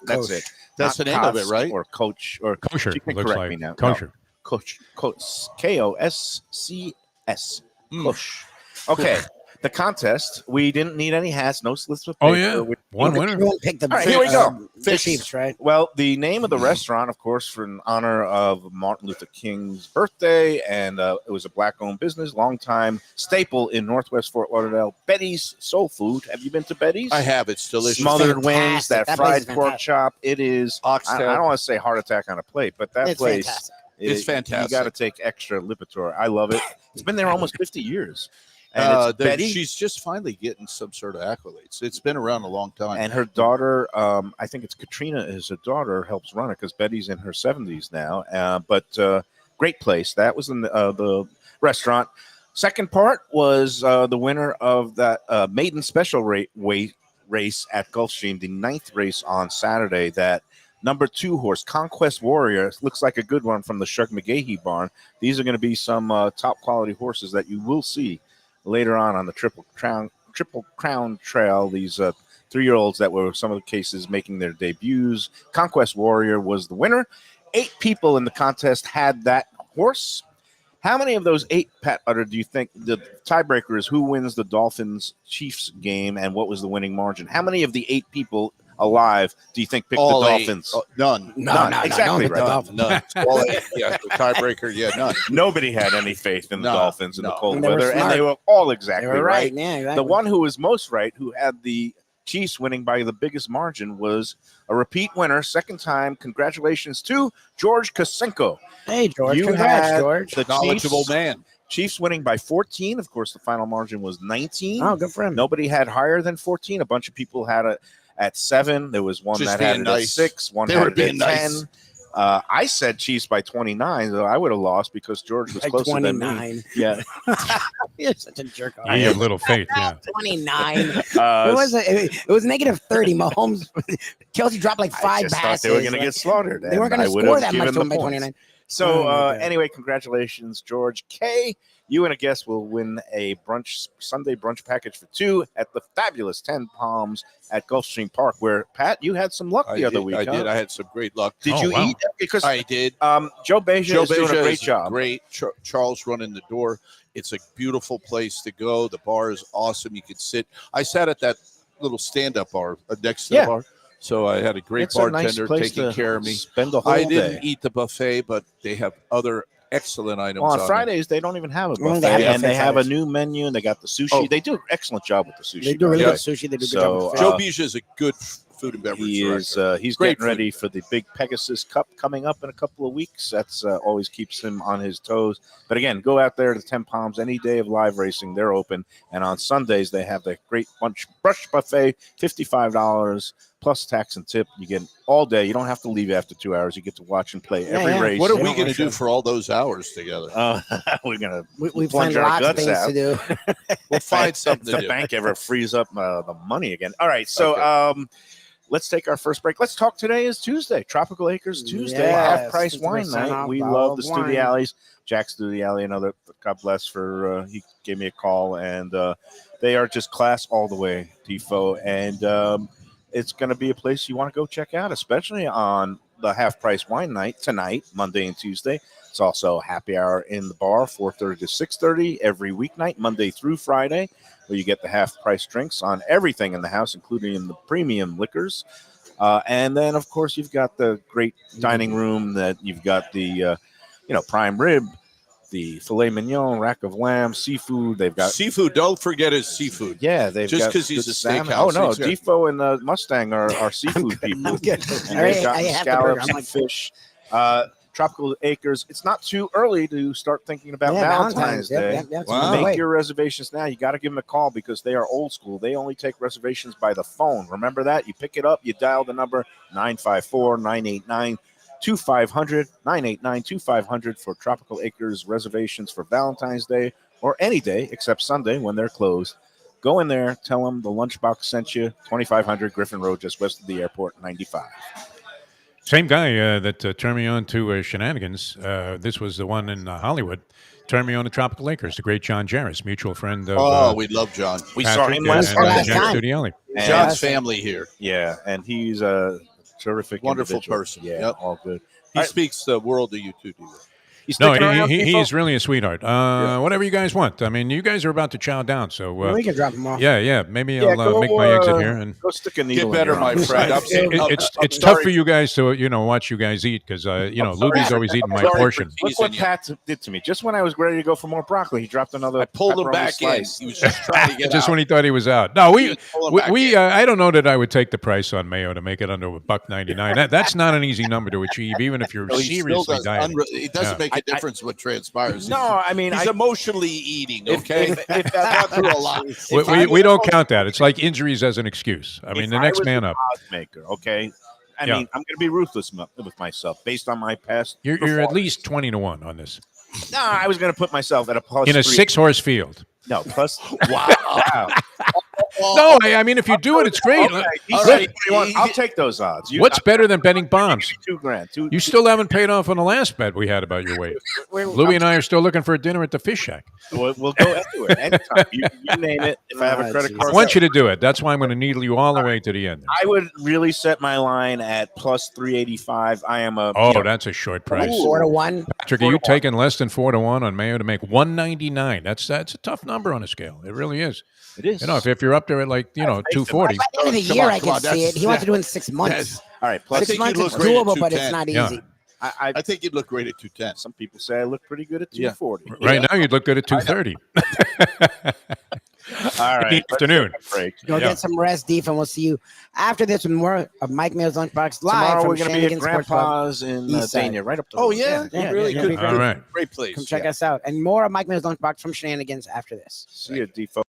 Speaker 3: That's it.
Speaker 4: That's
Speaker 3: Not
Speaker 4: the name of it,
Speaker 3: Kosk
Speaker 4: right?
Speaker 3: Or Coach or
Speaker 5: Kosher.
Speaker 3: She can
Speaker 5: Looks
Speaker 3: correct
Speaker 5: like
Speaker 3: me now.
Speaker 5: kosher.
Speaker 3: No, Coach. Koscs. Kosh.
Speaker 4: Cool.
Speaker 3: Okay. The contest. We didn't need any hats, no slips of
Speaker 5: Oh
Speaker 3: paper.
Speaker 5: yeah, one winner.
Speaker 6: Everyone picked the
Speaker 3: All right, here we go.
Speaker 6: the Chiefs, right?
Speaker 3: Well, the name of the restaurant, of course, for in honor of Martin Luther King's birthday, and it was a black-owned business, long-time staple in Northwest Fort Lauderdale. Betty's Soul Food. Have you been to Betty's?
Speaker 4: I have. It's delicious.
Speaker 3: Smothered wings,
Speaker 6: Fantastic.
Speaker 3: that
Speaker 6: That place
Speaker 3: fried
Speaker 6: is
Speaker 3: pork
Speaker 6: fantastic.
Speaker 3: chop. It is. I
Speaker 4: Oxtail.
Speaker 3: don't want to say heart attack on a plate, but that
Speaker 6: It's
Speaker 3: place.
Speaker 6: fantastic.
Speaker 4: It's fantastic.
Speaker 3: You got to take extra Lipitor. I love it. It's been there almost 50 years. And it's Betty.
Speaker 4: She's just finally getting some sort of accolades. It's been around a long time.
Speaker 3: And her daughter, I think it's Katrina, is her daughter, helps run it because Betty's in her 70s now. But great place. That was in the restaurant. Second part was the winner of that maiden special race at Gulfstream, the 9th race on Saturday. That number 2 horse, Conquest Warrior, looks like a good one from the Shug McGahee barn. These are going to be some top quality horses that you will see later on the Triple Crown Trail. These 3-year-olds that were some of the cases making their debuts. Conquest Warrior was the winner. 8 people in the contest had that horse. How many of those 8, Pat Utter, do you think the tiebreaker is who wins the Dolphins Chiefs game and what was the winning margin? How many of the 8 people alive do you think picked
Speaker 4: All
Speaker 3: the
Speaker 4: 8.
Speaker 3: Dolphins?
Speaker 4: None.
Speaker 3: None. Exactly
Speaker 6: the
Speaker 3: right.
Speaker 6: Dolphins.
Speaker 4: None. All 8. Yeah, the tiebreaker. Yeah, none.
Speaker 3: Nobody had any faith in the
Speaker 4: No,
Speaker 3: Dolphins in the
Speaker 4: no.
Speaker 3: cold
Speaker 6: And they were
Speaker 3: weather, and
Speaker 6: smart.
Speaker 3: they were all
Speaker 6: They
Speaker 3: exactly
Speaker 6: were
Speaker 3: right.
Speaker 6: Yeah, exactly.
Speaker 3: The one who was most right, who had the Chiefs winning by the biggest margin, was a repeat winner, second time. Congratulations to George Kosenko.
Speaker 6: Hey, George.
Speaker 3: You
Speaker 6: Congrats,
Speaker 3: had
Speaker 6: George.
Speaker 3: the
Speaker 4: Knowledgeable
Speaker 3: Chiefs,
Speaker 4: man.
Speaker 3: Chiefs winning by 14. Of course, the final margin was 19.
Speaker 6: Oh, good for him.
Speaker 3: Nobody had higher than 14. A bunch of people had it at 7. There was one
Speaker 4: Just
Speaker 3: that had
Speaker 4: being
Speaker 3: it at
Speaker 4: nice.
Speaker 3: 6. One
Speaker 4: They
Speaker 3: had
Speaker 4: were
Speaker 3: it at
Speaker 4: being
Speaker 3: 10.
Speaker 4: nice.
Speaker 3: I said Chiefs by 29, so I would have lost because George was
Speaker 6: Like
Speaker 3: closer than me.
Speaker 6: 29.
Speaker 3: Yeah.
Speaker 6: You're such a jerk.
Speaker 5: You have little faith. Yeah.
Speaker 6: 29. It was negative 30. Mahomes, Kelsey dropped like 5
Speaker 3: I just
Speaker 6: passes.
Speaker 3: thought they were going to
Speaker 6: Like,
Speaker 3: get slaughtered.
Speaker 6: they weren't
Speaker 3: and
Speaker 6: going
Speaker 3: I
Speaker 6: to
Speaker 3: would
Speaker 6: score
Speaker 3: have
Speaker 6: that much
Speaker 3: given
Speaker 6: to him
Speaker 3: the
Speaker 6: by
Speaker 3: points.
Speaker 6: 29.
Speaker 3: So
Speaker 6: Oh, my God.
Speaker 3: anyway, congratulations, George K. You and a guest will win a Sunday brunch package for 2 at the fabulous 10 Palms at Gulfstream Park, where, Pat, you had some luck the other week.
Speaker 4: I
Speaker 3: huh?
Speaker 4: did. I had some great luck.
Speaker 3: Did
Speaker 5: Oh,
Speaker 3: you
Speaker 5: wow.
Speaker 3: eat? Because
Speaker 4: I did.
Speaker 3: Joe Beja is doing a great job.
Speaker 4: Great. Charles running the door. It's a beautiful place to go. The bar is awesome. You could sit. I sat at that little stand-up bar next to
Speaker 3: Yeah.
Speaker 4: the bar. So I had a great
Speaker 3: It's a nice
Speaker 4: bartender
Speaker 3: place
Speaker 4: taking
Speaker 3: to
Speaker 4: care of me.
Speaker 3: Spend the whole
Speaker 4: I
Speaker 3: day.
Speaker 4: didn't eat the buffet, but they have other excellent items.
Speaker 3: Well, on
Speaker 4: it.
Speaker 3: Fridays they don't even have a
Speaker 6: Well,
Speaker 3: buffet,
Speaker 6: they have
Speaker 3: and they
Speaker 6: buffet
Speaker 3: have a
Speaker 6: Fridays.
Speaker 3: new menu, and they got the sushi.
Speaker 4: Oh.
Speaker 3: They do an excellent job with the sushi.
Speaker 6: They do
Speaker 3: by
Speaker 6: really
Speaker 3: the
Speaker 6: good
Speaker 3: way.
Speaker 6: sushi. They do good
Speaker 3: So,
Speaker 6: job with the
Speaker 4: Joe
Speaker 6: fish.
Speaker 4: Bija is a good food and beverage
Speaker 3: He is.
Speaker 4: director.
Speaker 3: He's
Speaker 4: Great
Speaker 3: getting
Speaker 4: food.
Speaker 3: ready for the big Pegasus Cup coming up in a couple of weeks. That's always keeps him on his toes. But again, go out there to 10 Palms any day of live racing. They're open, and on Sundays they have the great brush buffet, $55 plus tax and tip. You get all day. You don't have to leave after 2 hours. You get to watch and play every
Speaker 6: yeah.
Speaker 3: race.
Speaker 4: What are
Speaker 6: They
Speaker 4: we
Speaker 6: don't
Speaker 4: going to
Speaker 6: rush
Speaker 4: do
Speaker 6: it.
Speaker 4: for all those hours together?
Speaker 3: We're gonna
Speaker 6: We
Speaker 3: plunge
Speaker 6: find
Speaker 3: our
Speaker 6: lots of
Speaker 3: guts
Speaker 6: things
Speaker 3: out.
Speaker 6: to do.
Speaker 4: We'll find something
Speaker 3: If
Speaker 4: to
Speaker 3: the
Speaker 4: do.
Speaker 3: bank ever frees up the money again. All right, so let's take our first break. Let's talk. Today is Tuesday, Tropical Acres Tuesday,
Speaker 6: Yes,
Speaker 3: half price wine
Speaker 6: 50%
Speaker 3: night.
Speaker 6: off
Speaker 3: We
Speaker 6: bottle
Speaker 3: love the
Speaker 6: of wine.
Speaker 3: Studiales. Jack Studiale, another, God bless for he gave me a call, and they are just class all the way, Tifo, and it's going to be a place you want to go check out, especially on the half price wine night tonight, Monday and Tuesday. It's also happy hour in the bar, 4:30 to 6:30 every weeknight, Monday through Friday, where you get the half price drinks on everything in the house, including the premium liquors. And then, of course, you've got the great dining room that you've got the, prime rib, the filet mignon, rack of lamb, seafood. They've got
Speaker 4: Seafood. Don't forget his seafood.
Speaker 3: yeah, they've
Speaker 4: Just
Speaker 3: got
Speaker 4: 'cause he's
Speaker 3: good
Speaker 4: a
Speaker 3: salmon.
Speaker 4: steakhouse,
Speaker 3: Oh no,
Speaker 4: he's got-
Speaker 3: Defo and Mustang are seafood people.
Speaker 6: I'm good.
Speaker 3: And
Speaker 6: I
Speaker 3: they've got
Speaker 6: have the burger.
Speaker 3: scallops
Speaker 6: I'm
Speaker 3: and
Speaker 6: like,
Speaker 3: fish. Tropical Acres. It's not too early to start thinking about
Speaker 6: yeah,
Speaker 3: Valentine's Day.
Speaker 6: Yep.
Speaker 4: Wow.
Speaker 3: Make your reservations now. You got to give them a call because they are old school. They only take reservations by the phone. Remember that? You pick it up, you dial the number 954-989-2500, 989-2500 for Tropical Acres reservations for Valentine's Day or any day except Sunday when they're closed. Go in there, tell them the Lunchbox sent you, 2500 Griffin Road, just west of the airport, 95.
Speaker 5: Same guy that turned me on to Shenanigans. This was the one in Hollywood. Turned me on to Tropical Acres. The great John Jarris, mutual friend of
Speaker 4: Oh, we love John.
Speaker 3: We saw
Speaker 5: Patrick
Speaker 3: him
Speaker 5: and,
Speaker 3: last
Speaker 5: and,
Speaker 6: last
Speaker 5: Jack
Speaker 6: time.
Speaker 5: Studioli.
Speaker 3: And-
Speaker 4: John's family here.
Speaker 3: Yeah, and he's a terrific,
Speaker 4: Wonderful
Speaker 3: individual.
Speaker 4: person.
Speaker 3: Yeah,
Speaker 4: Yep.
Speaker 3: all good.
Speaker 4: He
Speaker 3: All right.
Speaker 4: speaks the world of you too, Diva.
Speaker 3: You
Speaker 5: No,
Speaker 3: sticking around,
Speaker 5: he's
Speaker 3: Defoe?
Speaker 5: really a sweetheart. Whatever you guys want. I mean, you guys are about to chow down, so
Speaker 6: we can drop him off.
Speaker 5: yeah. Maybe
Speaker 3: Yeah,
Speaker 5: I'll
Speaker 3: go,
Speaker 5: make my exit here. And
Speaker 3: go stick a needle.
Speaker 4: Get better,
Speaker 3: in your
Speaker 4: my
Speaker 3: arm.
Speaker 4: friend.
Speaker 5: it's tough for you guys to watch you guys eat because Lubie's always eating my
Speaker 4: sorry for
Speaker 5: portion.
Speaker 3: Look what
Speaker 4: teasing you.
Speaker 3: Pat did to me. Just when I was ready to go for more broccoli, he dropped another.
Speaker 4: I pulled him
Speaker 3: pepperoni
Speaker 4: back
Speaker 3: slice.
Speaker 4: in. He was just trying to get
Speaker 5: Just
Speaker 4: out.
Speaker 5: when he thought he was out. No, we
Speaker 4: Pull him back in.
Speaker 5: I don't know that I would take the price on Mayo to make it under $1.99. That's not an easy number to achieve, even if you're
Speaker 4: No, he still
Speaker 5: seriously
Speaker 4: does
Speaker 5: dieting.
Speaker 4: it doesn't
Speaker 5: Yeah.
Speaker 4: make a difference what transpires.
Speaker 3: No, I mean,
Speaker 4: he's
Speaker 3: I,
Speaker 4: emotionally eating.
Speaker 3: if-
Speaker 4: Okay,
Speaker 3: if
Speaker 4: I've
Speaker 3: that-
Speaker 4: gone through a lot.
Speaker 5: We don't count that. It's like injuries as an excuse. I mean,
Speaker 3: if
Speaker 5: the next
Speaker 3: was
Speaker 5: man
Speaker 3: the
Speaker 5: up.
Speaker 3: odds maker, okay. I
Speaker 5: Yeah.
Speaker 3: mean, I'm going to be ruthless with myself based on my past.
Speaker 5: You're at
Speaker 3: performance.
Speaker 5: least 20-1 on this
Speaker 3: No, I was going to put myself at a plus
Speaker 5: in a
Speaker 3: 3.
Speaker 5: 6-horse field.
Speaker 3: No, plus. Wow.
Speaker 5: No, I mean, if you do it, it's great.
Speaker 3: Okay,
Speaker 4: All
Speaker 3: he's
Speaker 4: right.
Speaker 3: 21. I'll take those odds.
Speaker 5: What's better than betting bombs?
Speaker 3: $2,000.
Speaker 5: You still haven't paid off on the last bet we had about your weight. Louie and I are still looking for a dinner at the Fish Shack.
Speaker 3: We'll go anywhere anytime. You name it. If I have a credit
Speaker 6: jeez.
Speaker 5: I
Speaker 3: card,
Speaker 5: want you to do it. That's why I'm going to needle you all the way to the end.
Speaker 3: I would really set my line at plus 385. I am a.
Speaker 5: Oh, that's a short price.
Speaker 6: 4-1.
Speaker 5: Patrick, are you taking less than 4-1 on Mayo to make 199? That's a tough number on a scale. It really is.
Speaker 3: It is.
Speaker 5: If you're up there at 240.
Speaker 6: By the end of the
Speaker 4: Come
Speaker 6: year,
Speaker 4: on,
Speaker 6: I
Speaker 4: come on,
Speaker 6: can see
Speaker 4: that's-
Speaker 6: it. He wants to do it in 6 months.
Speaker 3: All right.
Speaker 4: I
Speaker 3: Plus,
Speaker 6: 6
Speaker 4: think
Speaker 6: months
Speaker 4: you
Speaker 6: is
Speaker 4: look great at
Speaker 6: doable, but it's
Speaker 4: 210.
Speaker 6: not
Speaker 5: Yeah.
Speaker 6: easy.
Speaker 4: I think you'd look great at 210.
Speaker 3: some people say I look pretty good at
Speaker 4: Yeah.
Speaker 3: 240.
Speaker 5: Right now, you'd look good at 230.
Speaker 3: All right.
Speaker 5: In the
Speaker 3: let's
Speaker 5: afternoon.
Speaker 3: take a break.
Speaker 6: Go
Speaker 5: Yeah.
Speaker 6: get some rest, Deef, and we'll see you after this with more of Mike Mayo's Lunchbox live
Speaker 3: Tomorrow
Speaker 6: from
Speaker 3: we're going to be at
Speaker 6: Shenanigan Sports Club.
Speaker 3: Grandpa's in
Speaker 6: East side.
Speaker 3: Dania, right up the
Speaker 4: Oh
Speaker 3: road.
Speaker 4: yeah,
Speaker 6: Yeah,
Speaker 4: really
Speaker 6: yeah,
Speaker 4: good.
Speaker 6: yeah.
Speaker 5: All right.
Speaker 4: Great place.
Speaker 6: Come check us out. And more of Mike Mayo's Lunchbox from Shenanigans after this.
Speaker 3: See you, Defoe.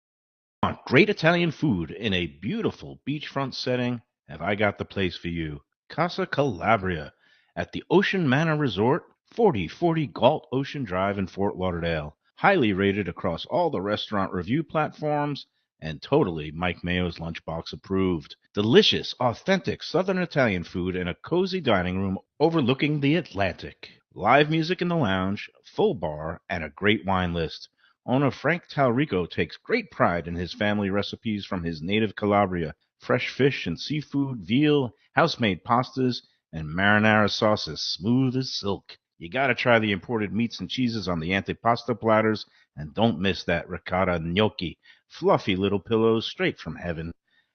Speaker 7: Want great Italian food in a beautiful beachfront setting? Have I got the place for you? Casa Calabria at the Ocean Manor Resort, 4040 Galt Ocean Drive in Fort Lauderdale. Highly rated across all the restaurant review platforms and totally Mike Mayo's Lunchbox approved. Delicious, authentic Southern Italian food in a cozy dining room overlooking the Atlantic. Live music in the lounge, full bar, and a great wine list. Owner Frank Talrico takes great pride in his family recipes from his native Calabria. Fresh fish and seafood, veal, house-made pastas, and marinara sauces smooth as silk. You gotta try the imported meats and cheeses on the antipasta platters, and don't miss that ricotta gnocchi. Fluffy little pillows straight from heaven.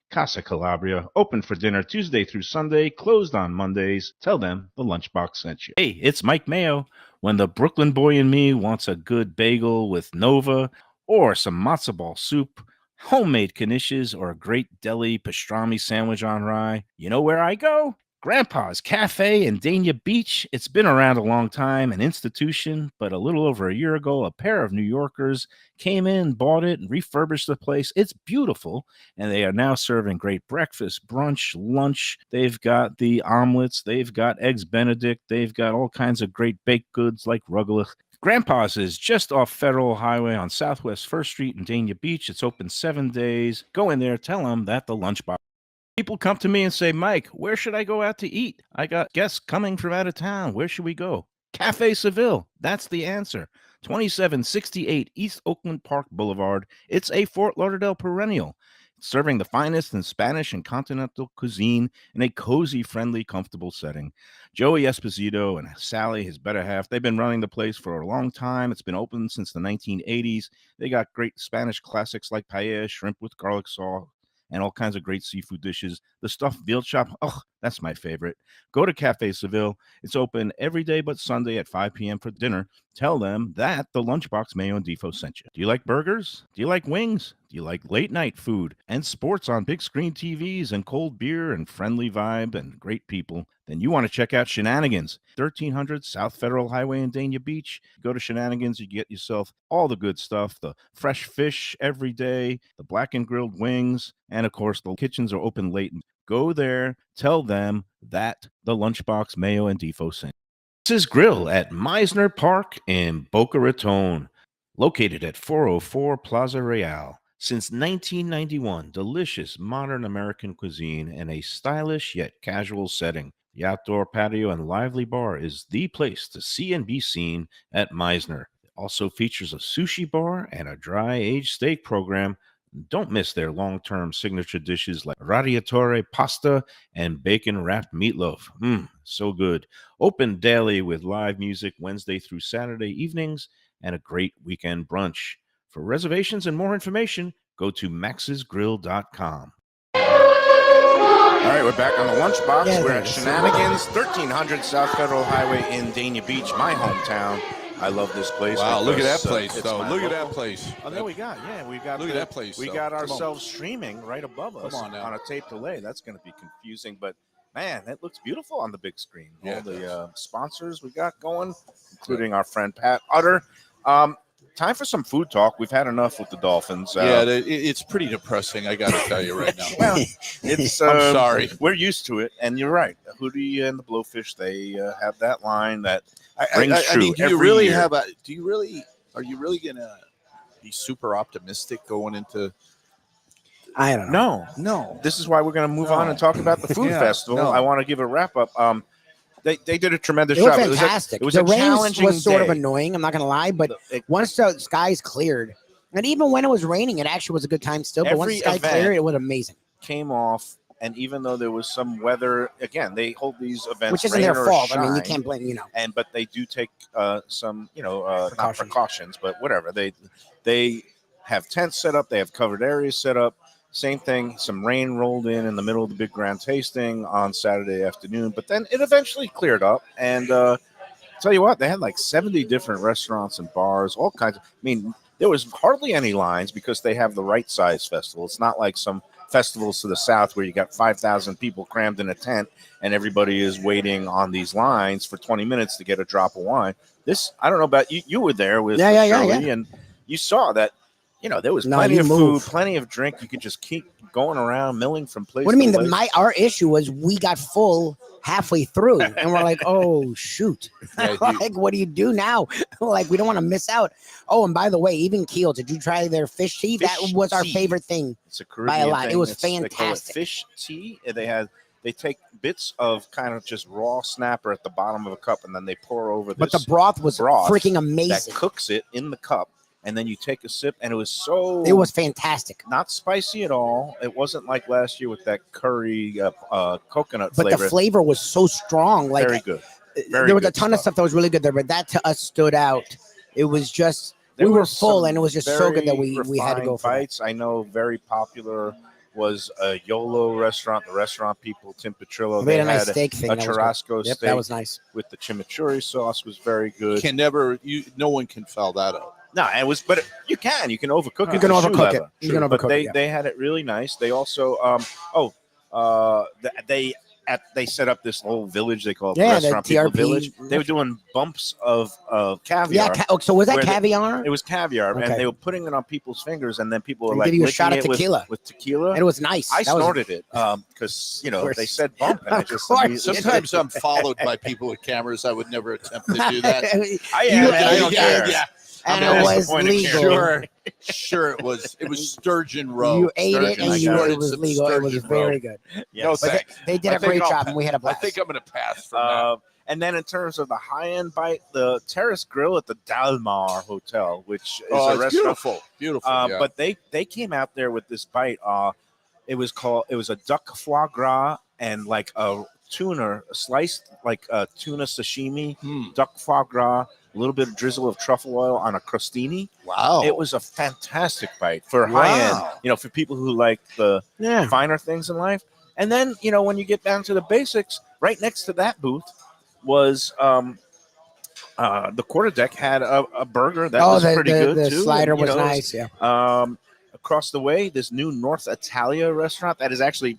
Speaker 7: Casa Calabria, open for dinner Tuesday through Sunday, closed on Mondays. Tell them the Lunchbox sent you. Hey, it's Mike Mayo. When the Brooklyn boy in me wants a good bagel with Nova or some matzo ball soup, homemade knishes, or a great deli pastrami sandwich on rye, you know where I go? Grandpa's Cafe in Dania Beach. It's been around a long time, an institution, but a little over a year ago, a pair of New Yorkers came in, bought it, and refurbished the place. It's beautiful, and they are now serving great breakfast, brunch, lunch. They've got the omelets, they've got eggs Benedict, they've got all kinds of great baked goods like rugelach. Grandpa's is just off Federal Highway on Southwest 1st Street in Dania Beach. It's open 7 days. Go in there, tell them that the Lunchbox. People come to me and say, Mike, where should I go out to eat? I got guests coming from out of town. Where should we go? Cafe Seville. That's the answer. 2768 East Oakland Park Boulevard. It's a Fort Lauderdale perennial. Serving the finest in Spanish and continental cuisine in a cozy, friendly, comfortable setting. Joey Esposito and Sally, his better half, they've been running the place for a long time. It's been open since the 1980s. They got great Spanish classics like paella, shrimp with garlic sauce, and all kinds of great seafood dishes. The stuffed veal chop, oh, that's my favorite. Go to Cafe Seville. It's open every day but Sunday at 5 p.m. for dinner. Tell them that the Lunchbox Mayo and Defoe sent you. Do you like burgers? Do you like wings? Do you like late night food and sports on big screen TVs and cold beer and friendly vibe and great people? Then you want to check out Shenanigans, 1300 South Federal Highway in Dania Beach. Go to Shenanigans, you get yourself all the good stuff, the fresh fish every day, the black and grilled wings, and of course the kitchens are open late. Go there, tell them that the Lunchbox Mayo and Defoe sent. This is Grill at Meisner Park in Boca Raton, located at 404 Plaza Real. Since 1991, delicious modern American cuisine in a stylish yet casual setting.
Speaker 3: The outdoor patio and lively bar is the place to see and be seen at Meisner. It also features a sushi bar and a dry aged steak program. Don't miss their long term signature dishes like radiatore pasta and bacon wrapped meatloaf. So good. Open daily with live music Wednesday through Saturday evenings and a great weekend brunch. For reservations and more information, go to maxsgrill.com. All right, we're back on the Lunchbox.
Speaker 6: Yeah,
Speaker 3: We're at
Speaker 6: thanks.
Speaker 3: Shenanigans, 1300 South Federal Highway in Dania Beach, my hometown. I love this place.
Speaker 4: Wow, look at that
Speaker 3: because,
Speaker 4: place,
Speaker 3: it's
Speaker 4: though.
Speaker 3: my
Speaker 4: Look at
Speaker 3: local-
Speaker 4: that place.
Speaker 3: Oh, there we got.
Speaker 4: Look at that place,
Speaker 3: We
Speaker 4: though.
Speaker 3: got
Speaker 4: Come on.
Speaker 3: ourselves streaming right above us
Speaker 4: Come on now.
Speaker 3: a tape delay. That's going to be confusing, but man, that looks beautiful on the big screen.
Speaker 4: Yeah,
Speaker 3: All
Speaker 4: it
Speaker 3: the sponsors we got going, including our friend Pat Utter. Time for some food talk. We've had enough with the Dolphins.
Speaker 4: It's pretty depressing. I got to tell you right now.
Speaker 3: Well, it's.
Speaker 4: I'm sorry.
Speaker 3: We're used to it, and you're right. Hootie and the Blowfish, they have that line that
Speaker 4: I
Speaker 3: rings
Speaker 4: mean,
Speaker 3: true
Speaker 4: do you
Speaker 3: every
Speaker 4: really
Speaker 3: year.
Speaker 4: are you really gonna be super optimistic going into?
Speaker 6: I don't know.
Speaker 3: No. This is why we're going to move on and talk about the food
Speaker 4: Yeah,
Speaker 3: festival.
Speaker 4: no.
Speaker 3: I want to give a wrap up. They did a tremendous
Speaker 6: It was
Speaker 3: job.
Speaker 6: fantastic.
Speaker 3: It was
Speaker 6: the
Speaker 3: a
Speaker 6: rain
Speaker 3: challenging
Speaker 6: was sort of
Speaker 3: day.
Speaker 6: annoying. I'm not gonna lie, but
Speaker 3: It
Speaker 6: once the skies cleared, and even when it was raining, it actually was a good time still. But once
Speaker 3: Every
Speaker 6: the sky
Speaker 3: event-
Speaker 6: cleared, it was amazing.
Speaker 3: came off, and even though there was some weather, again, they hold these events,
Speaker 6: Which isn't
Speaker 3: rain
Speaker 6: their
Speaker 3: or
Speaker 6: fault. I mean, you
Speaker 3: shine,
Speaker 6: can't blame.
Speaker 3: but they do take some, not precautions, but whatever. They have tents set up, they have covered areas set up. Same thing. Some rain rolled in the middle of the big grand tasting on Saturday afternoon, but then it eventually cleared up. And tell you what, they had like 70 different restaurants and bars, all kinds of. I mean, there was hardly any lines because they have the right size festival. It's not like some festivals to the south where you got 5,000 people crammed in a tent and everybody is waiting on these lines for 20 minutes to get a drop of wine. This, I don't know about you. You were there with Shirley, and you saw that. There was plenty of food, plenty of drink. You could just keep going around, milling from place
Speaker 6: What do you
Speaker 3: to
Speaker 6: mean?
Speaker 3: place.
Speaker 6: Our issue was we got full halfway through, and we're like, "Oh shoot!
Speaker 4: Yeah,
Speaker 6: Like, what do you do now? Like, we don't want to miss out." Oh, and by the way, even Keel, did you try their fish tea? That
Speaker 3: Fish
Speaker 6: was our
Speaker 3: tea.
Speaker 6: favorite thing.
Speaker 3: It's a
Speaker 6: by a
Speaker 3: Caribbean
Speaker 6: lot.
Speaker 3: thing.
Speaker 6: It was
Speaker 3: They call it
Speaker 6: fantastic.
Speaker 3: fish tea. They take bits of kind of just raw snapper at the bottom of a cup, and then they pour over
Speaker 6: But
Speaker 3: this
Speaker 6: the broth was freaking
Speaker 3: that
Speaker 6: amazing.
Speaker 3: cooks it in the cup, and then you take a sip, and it was
Speaker 6: fantastic.
Speaker 3: not spicy at all. It wasn't like last year with that curry coconut
Speaker 6: But
Speaker 3: flavor.
Speaker 6: the flavor was so strong. Like,
Speaker 3: Very good.
Speaker 6: there was a ton of stuff that was really good there, but that to us stood out. It was just we were full, and it was just so good that we had to go for
Speaker 3: bites. I know very popular was a YOLO restaurant. The restaurant people, Tim Petrillo,
Speaker 6: We
Speaker 3: they
Speaker 6: had a nice
Speaker 3: had
Speaker 6: steak thing.
Speaker 3: a
Speaker 6: that was
Speaker 3: churrasco
Speaker 6: good. Yep,
Speaker 3: steak
Speaker 6: that was nice.
Speaker 3: with the chimichurri sauce was very good.
Speaker 4: No one can foul that up.
Speaker 3: No, it was, but you can overcook it.
Speaker 6: You can
Speaker 3: to shoe
Speaker 6: overcook it.
Speaker 3: leather.
Speaker 6: You can
Speaker 3: But
Speaker 6: overcook it, yeah.
Speaker 3: they had it really nice. They also they set up this whole village they call it
Speaker 6: Yeah, the
Speaker 3: Restaurant People
Speaker 6: TRP.
Speaker 3: Village. They were doing bumps of caviar.
Speaker 6: Yeah. So was that
Speaker 3: where
Speaker 6: caviar?
Speaker 3: It was caviar,
Speaker 6: Okay.
Speaker 3: and they were putting it on people's fingers, and then people were
Speaker 6: And
Speaker 3: like
Speaker 6: give you a
Speaker 3: licking
Speaker 6: shot of
Speaker 3: it with-
Speaker 6: tequila.
Speaker 3: with tequila.
Speaker 6: And it was nice.
Speaker 3: I
Speaker 6: That was-
Speaker 3: snorted it because
Speaker 6: course.
Speaker 3: they said bump, and I
Speaker 6: Of
Speaker 3: just
Speaker 6: course.
Speaker 3: immediately-
Speaker 4: Sometimes I'm followed by people with cameras. I would never attempt to do that.
Speaker 3: I am.
Speaker 6: You-
Speaker 3: I don't care.
Speaker 4: Yeah.
Speaker 6: and
Speaker 3: I'm
Speaker 6: it
Speaker 3: a
Speaker 6: was
Speaker 3: disappointed
Speaker 6: legal.
Speaker 3: Karen.
Speaker 4: Sure. It was Sturgeon Row.
Speaker 6: You ate it,
Speaker 3: Sturgeon,
Speaker 6: and
Speaker 3: I
Speaker 6: you
Speaker 3: got
Speaker 6: it
Speaker 3: it.
Speaker 6: was
Speaker 4: Some
Speaker 6: legal. It was
Speaker 4: sturgeon
Speaker 6: very
Speaker 4: roe.
Speaker 6: good.
Speaker 3: Yes.
Speaker 4: No
Speaker 6: But
Speaker 4: thanks.
Speaker 6: they did
Speaker 4: I
Speaker 6: a
Speaker 4: think
Speaker 6: great
Speaker 4: I'll
Speaker 6: job,
Speaker 4: pa-
Speaker 6: and we had a
Speaker 4: I
Speaker 6: blast.
Speaker 4: think I'm going to pass from that.
Speaker 3: And then in terms of the high-end bite, the Terrace Grill at the Dalmar Hotel, which is
Speaker 4: Oh,
Speaker 3: a
Speaker 4: it's
Speaker 3: restaurant.
Speaker 4: beautiful. Beautiful. Yeah.
Speaker 3: But they came out there with this bite. It was a duck foie gras and like a tuna, sliced like a tuna sashimi, duck foie gras, a little bit of drizzle of truffle oil on a crostini.
Speaker 4: Wow.
Speaker 3: It was a fantastic bite for high end, for people who like the finer things in life. And then, when you get down to the basics, right next to that booth was the quarterdeck had a burger that was pretty good
Speaker 6: the
Speaker 3: too.
Speaker 6: slider
Speaker 3: And,
Speaker 6: was nice. Yeah.
Speaker 3: Across the way, this new North Italia restaurant that is actually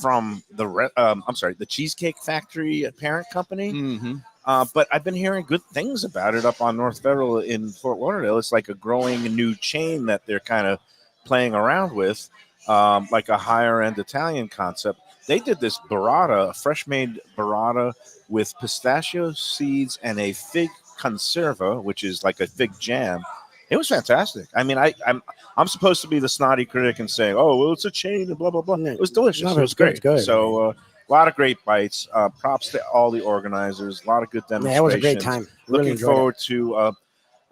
Speaker 3: from the Cheesecake Factory parent company.
Speaker 4: Mm-hmm.
Speaker 3: But I've been hearing good things about it up on North Federal in Fort Lauderdale. It's like a growing new chain that they're kind of playing around with, like a higher end Italian concept. They did this burrata, a fresh made burrata with pistachio seeds and a fig conserva, which is like a fig jam. It was fantastic. I mean, I'm supposed to be the snotty critic and say, "Oh, well, it's a chain and blah blah blah." It was delicious.
Speaker 6: No,
Speaker 3: it was great.
Speaker 6: it's good.
Speaker 3: So A lot of great bites. Props to all the organizers. A lot of good
Speaker 6: Yeah,
Speaker 3: demonstrations.
Speaker 6: it was a great time. Really
Speaker 3: Looking
Speaker 6: enjoyed it.
Speaker 3: forward to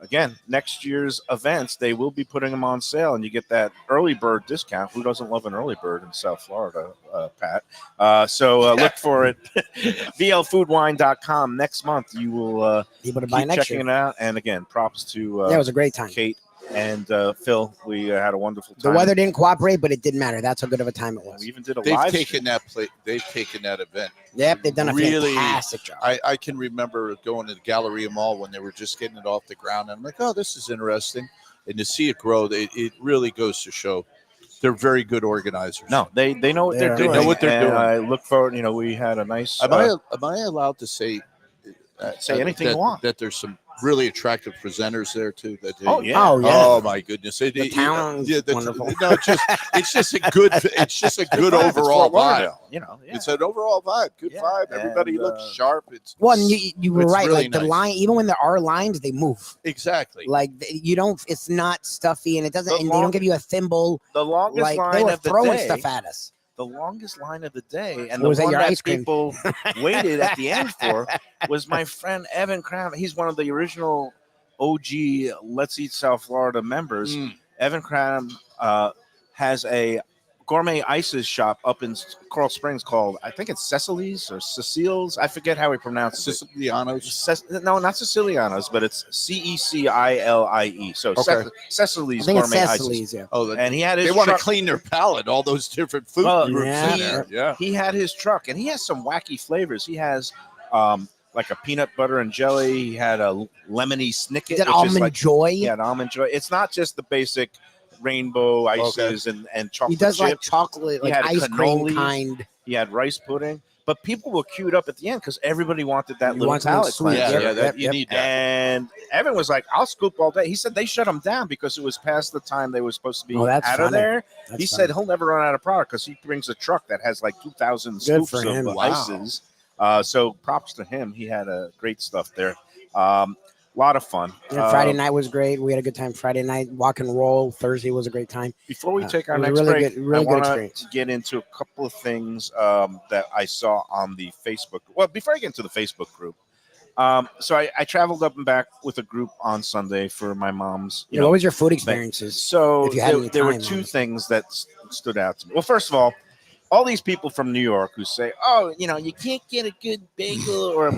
Speaker 3: again next year's events. They will be putting them on sale, and you get that early bird discount. Who doesn't love an early bird in South Florida, Pat? So look for it. VLFoodWine.com. Next month you will
Speaker 6: Able to buy
Speaker 3: keep
Speaker 6: next
Speaker 3: checking
Speaker 6: year.
Speaker 3: it out. And again, props to
Speaker 6: Yeah, it was a great time.
Speaker 3: Kate and Phil. We had a wonderful
Speaker 6: The
Speaker 3: time.
Speaker 6: weather didn't cooperate, but it didn't matter. That's how good of a time it was.
Speaker 3: We even did a
Speaker 4: They've
Speaker 3: live
Speaker 4: taken
Speaker 3: stream.
Speaker 4: that They've taken that event.
Speaker 6: Yep, they've done a
Speaker 4: Really,
Speaker 6: fantastic job.
Speaker 4: I can remember going to the Galleria Mall when they were just getting it off the ground. And I'm like, oh, this is interesting. And to see it grow, it really goes to show they're very good organizers.
Speaker 3: No, they know what they're
Speaker 6: They
Speaker 3: doing.
Speaker 6: know
Speaker 4: what they're
Speaker 3: and
Speaker 4: doing.
Speaker 3: I look forward. We had a nice.
Speaker 4: Am I allowed to say
Speaker 3: Say anything
Speaker 4: that,
Speaker 3: you want.
Speaker 4: that there's some really attractive presenters there too? That
Speaker 3: Oh, yeah.
Speaker 6: Oh, yeah.
Speaker 4: Oh my goodness!
Speaker 6: The town's wonderful.
Speaker 4: No, it's just a good. It's just a good
Speaker 3: vibe. It's
Speaker 4: overall
Speaker 3: Fort
Speaker 4: vibe.
Speaker 3: Lauderdale, Yeah.
Speaker 4: It's an overall vibe. Good
Speaker 3: Yeah,
Speaker 4: vibe. Everybody
Speaker 3: and,
Speaker 4: looks sharp. It's
Speaker 6: Well, and you were
Speaker 4: It's
Speaker 6: right.
Speaker 4: really
Speaker 6: Like the
Speaker 4: nice.
Speaker 6: line, even when there are lines, they move.
Speaker 4: exactly.
Speaker 6: Like you don't. It's not stuffy, and it doesn't.
Speaker 3: The
Speaker 6: And they
Speaker 3: long-
Speaker 6: don't give you a thimble.
Speaker 3: the longest
Speaker 6: Like they
Speaker 3: line
Speaker 6: were
Speaker 3: of the
Speaker 6: throwing
Speaker 3: day.
Speaker 6: stuff at us.
Speaker 3: The longest line of the day, and
Speaker 6: Or
Speaker 3: the
Speaker 6: was that
Speaker 3: one
Speaker 6: your
Speaker 3: that
Speaker 6: ice cream?
Speaker 3: people waited at the end for, was my friend Evan Cram. He's one of the original OG Let's Eat South Florida members.
Speaker 4: Mm.
Speaker 3: Evan Cram has a gourmet ices shop up in Coral Springs called, I think it's Cecily's or Cecile's. I forget how he pronounces it.
Speaker 4: Sicilianos.
Speaker 3: No, not Siciliano's, but it's Cecilie. So
Speaker 4: Okay.
Speaker 3: Cecily's
Speaker 6: I think it's
Speaker 3: Gourmet Ices.
Speaker 6: Cecily's. Yeah.
Speaker 4: Oh,
Speaker 3: And he had his
Speaker 4: they want to
Speaker 3: truck.
Speaker 4: clean their palate. All those different food
Speaker 3: Well,
Speaker 4: groups
Speaker 6: yeah.
Speaker 4: in there. Yeah.
Speaker 3: He had his truck, and he has some wacky flavors. He has like a peanut butter and jelly. He had a lemony snicket,
Speaker 6: Is that
Speaker 3: which
Speaker 6: almond
Speaker 3: is like
Speaker 6: joy?
Speaker 3: yeah, an almond joy. It's not just the basic rainbow ices and chocolate
Speaker 6: He does
Speaker 3: chip.
Speaker 6: like chocolate, like
Speaker 3: had
Speaker 6: ice cream
Speaker 3: cannolis.
Speaker 6: kind.
Speaker 3: He had rice pudding, but people were queued up at the end because everybody wanted that
Speaker 6: You
Speaker 3: little
Speaker 6: want something
Speaker 3: palate
Speaker 6: sweet.
Speaker 3: cleanser.
Speaker 4: Yeah,
Speaker 6: Yep,
Speaker 4: you
Speaker 6: yep.
Speaker 4: need that.
Speaker 3: And Evan was like, "I'll scoop all day." He said they shut him down because it was past the time they were supposed to be
Speaker 6: Oh, that's
Speaker 3: out of
Speaker 6: funny.
Speaker 3: there.
Speaker 6: That's
Speaker 3: He
Speaker 6: funny.
Speaker 3: said he'll never run out of product because he brings a truck that has like 2,000
Speaker 6: Good
Speaker 3: scoops
Speaker 6: for
Speaker 3: of
Speaker 6: him.
Speaker 3: the
Speaker 6: Wow.
Speaker 3: ices. So props to him. He had a great stuff there. A lot of fun.
Speaker 6: Yeah, Friday night was great. We had a good time Friday night. Walk and roll. Thursday was a great time.
Speaker 3: Before we take our
Speaker 6: it was a
Speaker 3: next
Speaker 6: really
Speaker 3: break,
Speaker 6: good- really
Speaker 3: I
Speaker 6: good
Speaker 3: want
Speaker 6: experience.
Speaker 3: to get into a couple of things that I saw on the Facebook. Well, before I get into the Facebook group, so I traveled up and back with a group on Sunday for my mom's.
Speaker 6: Yeah, what was your food experiences?
Speaker 3: So
Speaker 6: if you had
Speaker 3: there,
Speaker 6: any
Speaker 3: there were
Speaker 6: time,
Speaker 3: two
Speaker 6: honestly.
Speaker 3: things that stood out to me. Well, first of all these people from New York who say, "Oh, you can't get a good bagel or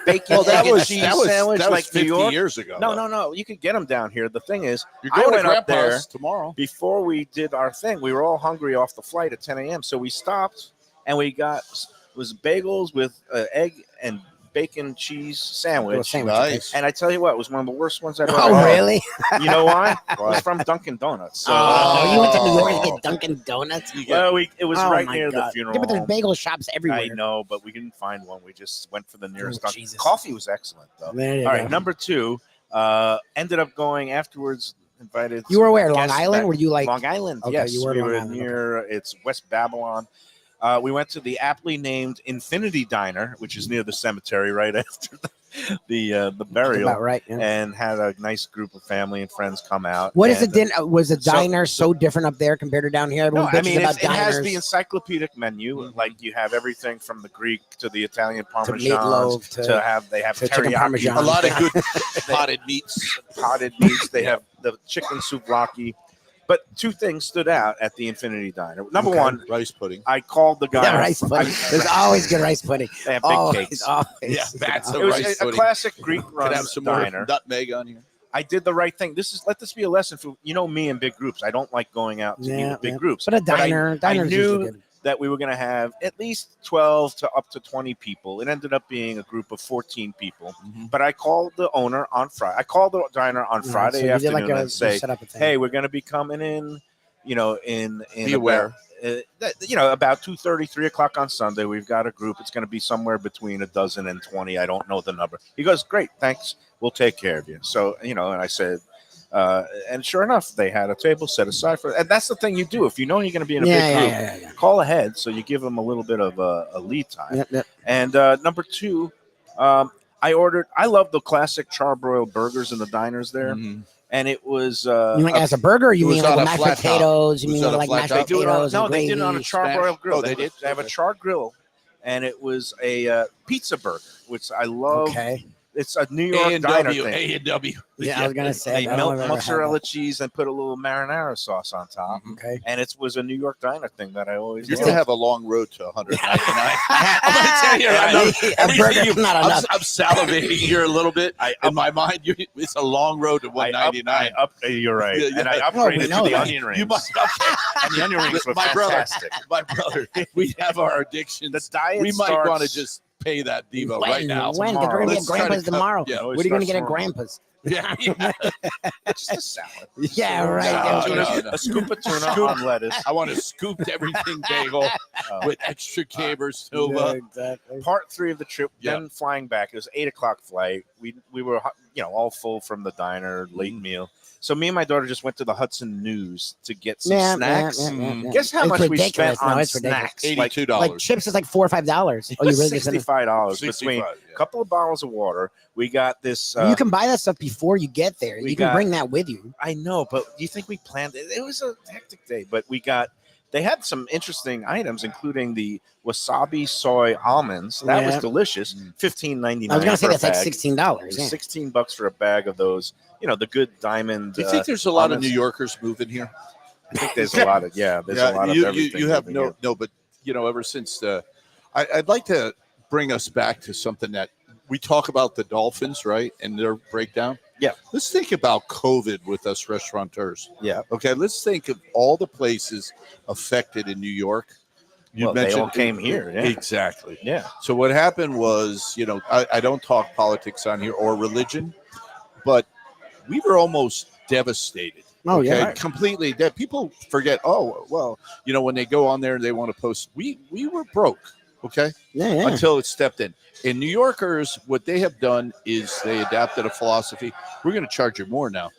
Speaker 3: bacon
Speaker 4: Well,
Speaker 3: egg and cheese sandwich
Speaker 4: that was
Speaker 3: like New
Speaker 4: 50
Speaker 3: York."
Speaker 4: years ago.
Speaker 3: No. You could get them down here. The thing is,
Speaker 4: You're
Speaker 3: I
Speaker 4: going to
Speaker 3: went up there
Speaker 4: Grandpa's tomorrow.
Speaker 3: before we did our thing. We were all hungry off the flight at 10 a.m. So we stopped and we got it was bagels with egg and bacon cheese
Speaker 6: Little
Speaker 3: sandwich.
Speaker 6: sandwich,
Speaker 4: Nice.
Speaker 3: And I tell you what, it was one of the worst ones I've ever
Speaker 6: Oh,
Speaker 3: had.
Speaker 6: really?
Speaker 3: You know why? It was from Dunkin' Donuts. So,
Speaker 6: Oh, you went to New York to get Dunkin' Donuts?
Speaker 3: well, it was
Speaker 6: Oh,
Speaker 3: right
Speaker 6: my
Speaker 3: near the
Speaker 6: God.
Speaker 3: funeral
Speaker 6: Yeah, but there's
Speaker 3: home.
Speaker 6: bagel shops everywhere.
Speaker 3: I know, but we didn't find one. We just went for the nearest
Speaker 6: Oh,
Speaker 3: Dunkin'.
Speaker 6: Jesus.
Speaker 3: Coffee was excellent, though.
Speaker 6: There you
Speaker 3: All
Speaker 6: go.
Speaker 3: right, number two, ended up going afterwards, invited.
Speaker 6: You were
Speaker 3: some
Speaker 6: where? Long
Speaker 3: guests
Speaker 6: Island?
Speaker 3: back-
Speaker 6: Were you like?
Speaker 3: Long Island,
Speaker 6: Okay,
Speaker 3: yes.
Speaker 6: you were
Speaker 3: we
Speaker 6: Long
Speaker 3: were
Speaker 6: Island,
Speaker 3: near, it's West Babylon. We went to the aptly named Infinity Diner, which is near the cemetery right after the burial,
Speaker 6: About right. Yeah.
Speaker 3: and had a nice group of family and friends come out.
Speaker 6: What is
Speaker 3: and,
Speaker 6: the dinner? Was the
Speaker 3: so-
Speaker 6: diner so different up there compared to down here?
Speaker 3: No,
Speaker 6: Everyone
Speaker 3: I
Speaker 6: bitches
Speaker 3: mean,
Speaker 6: about
Speaker 3: it has
Speaker 6: diners
Speaker 3: the encyclopedic menu. Like you have everything from the Greek to the Italian
Speaker 6: to
Speaker 3: parmesan
Speaker 6: meatloaf
Speaker 3: they have
Speaker 6: to chicken
Speaker 3: teriyaki,
Speaker 6: parmesan.
Speaker 4: A lot of good potted meats.
Speaker 3: potted meats. They have the chicken souvlaki. But two things stood out at the Infinity Diner. Number
Speaker 6: Okay.
Speaker 3: one,
Speaker 4: Rice pudding.
Speaker 3: I called the guy.
Speaker 6: Yeah, rice pudding. There's always good rice pudding.
Speaker 3: They have big
Speaker 6: Always,
Speaker 3: cakes.
Speaker 6: always.
Speaker 4: Yeah, that's
Speaker 3: It was
Speaker 4: rice
Speaker 3: a
Speaker 4: pudding.
Speaker 3: classic Greek
Speaker 4: Could
Speaker 3: run
Speaker 4: have some more
Speaker 3: diner.
Speaker 4: nutmeg on here.
Speaker 3: I did the right thing. Let this be a lesson for me in big groups. I don't like going out to eat with big groups.
Speaker 6: But a
Speaker 3: I-
Speaker 6: diner, diner's usually
Speaker 3: knew
Speaker 6: good.
Speaker 3: that we were going to have at least 12 to up to 20 people. It ended up being a group of 14 people.
Speaker 4: Mhm.
Speaker 3: But I called the owner on Friday. I called the diner on Friday
Speaker 6: So you did
Speaker 3: afternoon and say,
Speaker 6: set up a thing.
Speaker 3: "Hey, we're going to be coming in, in
Speaker 4: Be aware.
Speaker 3: about 2:30, 3 o'clock on Sunday. We've got a group. It's going to be somewhere between a dozen and 20. I don't know the number." He goes, "Great, thanks. We'll take care of you." So, and I said, and sure enough, they had a table set aside for it. And that's the thing you do. If you know you're going to be in a big group,
Speaker 6: yeah.
Speaker 3: call ahead so you give them a little bit of a lead time.
Speaker 6: Yep.
Speaker 3: And number two, I love the classic charbroiled burgers in the diners there.
Speaker 4: Mhm.
Speaker 3: And it was
Speaker 6: You mean as a burger? Or you
Speaker 4: It was
Speaker 6: mean like
Speaker 4: on
Speaker 6: with
Speaker 4: a
Speaker 6: mashed
Speaker 4: flat top.
Speaker 6: potatoes? You
Speaker 4: It was
Speaker 6: mean
Speaker 4: on a
Speaker 6: like
Speaker 4: flat
Speaker 6: mashed
Speaker 4: top.
Speaker 3: they do it on
Speaker 6: potatoes?
Speaker 3: no,
Speaker 6: and
Speaker 3: they did it on a
Speaker 6: gravy?
Speaker 3: charbroiled grill.
Speaker 4: Oh, they did?
Speaker 3: They have a
Speaker 4: Okay.
Speaker 3: charred grill, and it was a pizza burger, which I love.
Speaker 6: Okay.
Speaker 3: It's a New York diner thing.
Speaker 4: A&W.
Speaker 6: Yeah, I was gonna say
Speaker 3: They
Speaker 6: I don't
Speaker 3: melt
Speaker 6: know if I've ever had
Speaker 3: mozzarella cheese and put a little marinara sauce on top.
Speaker 6: that. Okay.
Speaker 3: And it was a New York diner thing that I always
Speaker 4: You're
Speaker 3: loved.
Speaker 4: going to have a long road to 199. I'm going to tell you,
Speaker 6: A burger's not enough.
Speaker 4: I'm salivating here a little bit. In my mind, it's a long road to 199.
Speaker 3: You're right.
Speaker 4: Yeah, yeah.
Speaker 3: And I
Speaker 6: No, we
Speaker 3: upgraded
Speaker 6: know
Speaker 3: to the
Speaker 6: that.
Speaker 3: onion rings.
Speaker 4: You must
Speaker 3: And the onion rings were
Speaker 4: my
Speaker 3: fantastic.
Speaker 4: brother, we have our addictions.
Speaker 3: The diet
Speaker 4: We might
Speaker 3: starts-
Speaker 4: want to just pay that Devo
Speaker 6: When?
Speaker 4: right now.
Speaker 6: When? 'Cause we're gonna be at
Speaker 4: Let's try to
Speaker 6: Grandpa's
Speaker 4: cut-
Speaker 6: tomorrow.
Speaker 4: Yeah,
Speaker 6: What are you gonna get at
Speaker 3: tomorrow.
Speaker 6: Grandpa's?
Speaker 4: yeah.
Speaker 3: It's just a salad.
Speaker 6: Yeah, right.
Speaker 4: No,
Speaker 6: there we
Speaker 4: no,
Speaker 6: go.
Speaker 3: A scoop of tuna on lettuce.
Speaker 4: I want a scooped everything bagel with extra caber
Speaker 6: Yeah,
Speaker 4: silva.
Speaker 6: exactly.
Speaker 3: Part 3 of the trip,
Speaker 4: Yeah.
Speaker 3: then flying back. It was 8:00 flight. We were all full from the diner, late meal. So me and my daughter just went to the Hudson News to get some
Speaker 6: Yeah,
Speaker 3: snacks.
Speaker 6: yeah, yeah, yeah.
Speaker 3: Guess how
Speaker 6: It's
Speaker 3: much we
Speaker 6: ridiculous.
Speaker 3: spent
Speaker 6: No,
Speaker 3: on
Speaker 6: it's ridiculous.
Speaker 3: snacks? Like
Speaker 4: $82.
Speaker 6: Like chips is like $4 or $5. Oh, you really just
Speaker 3: $65 between
Speaker 4: 65,
Speaker 3: a couple of bottles of water. We got this.
Speaker 6: you can buy that stuff before you get there.
Speaker 3: we
Speaker 6: You can
Speaker 3: got-
Speaker 6: bring that with you.
Speaker 3: I know, but do you think we planned it? It was a hectic day, but they had some interesting items, including the wasabi soy almonds. That was
Speaker 6: Yeah.
Speaker 3: delicious. $15.99.
Speaker 6: I was gonna say
Speaker 3: for a
Speaker 6: that's like
Speaker 3: bag.
Speaker 6: $16.
Speaker 3: It
Speaker 6: Yeah.
Speaker 3: was $16 for a bag of those. The good diamond.
Speaker 4: Do you think there's a lot of
Speaker 3: almonds?
Speaker 4: New Yorkers moving here?
Speaker 3: I think there's a lot of there's a lot of everything.
Speaker 4: you have
Speaker 3: moving here.
Speaker 4: but ever since I'd like to bring us back to something that we talk about the Dolphins, right, and their breakdown.
Speaker 3: Yeah.
Speaker 4: Let's think about COVID with us restaurateurs.
Speaker 3: Yeah.
Speaker 4: Okay, let's think of all the places affected in New York. You
Speaker 3: Well, they all came here, yeah.
Speaker 4: Exactly.
Speaker 3: Yeah.
Speaker 4: So what happened was, I don't talk politics on here or religion, but we were almost devastated.
Speaker 6: Oh,
Speaker 4: okay?
Speaker 6: yeah.
Speaker 4: Completely dead. People forget, when they go on there and they want to post, we were broke, okay?
Speaker 6: Yeah.
Speaker 4: Until it stepped in. And New Yorkers, what they have done is they adapted a philosophy. We're going to charge you more now.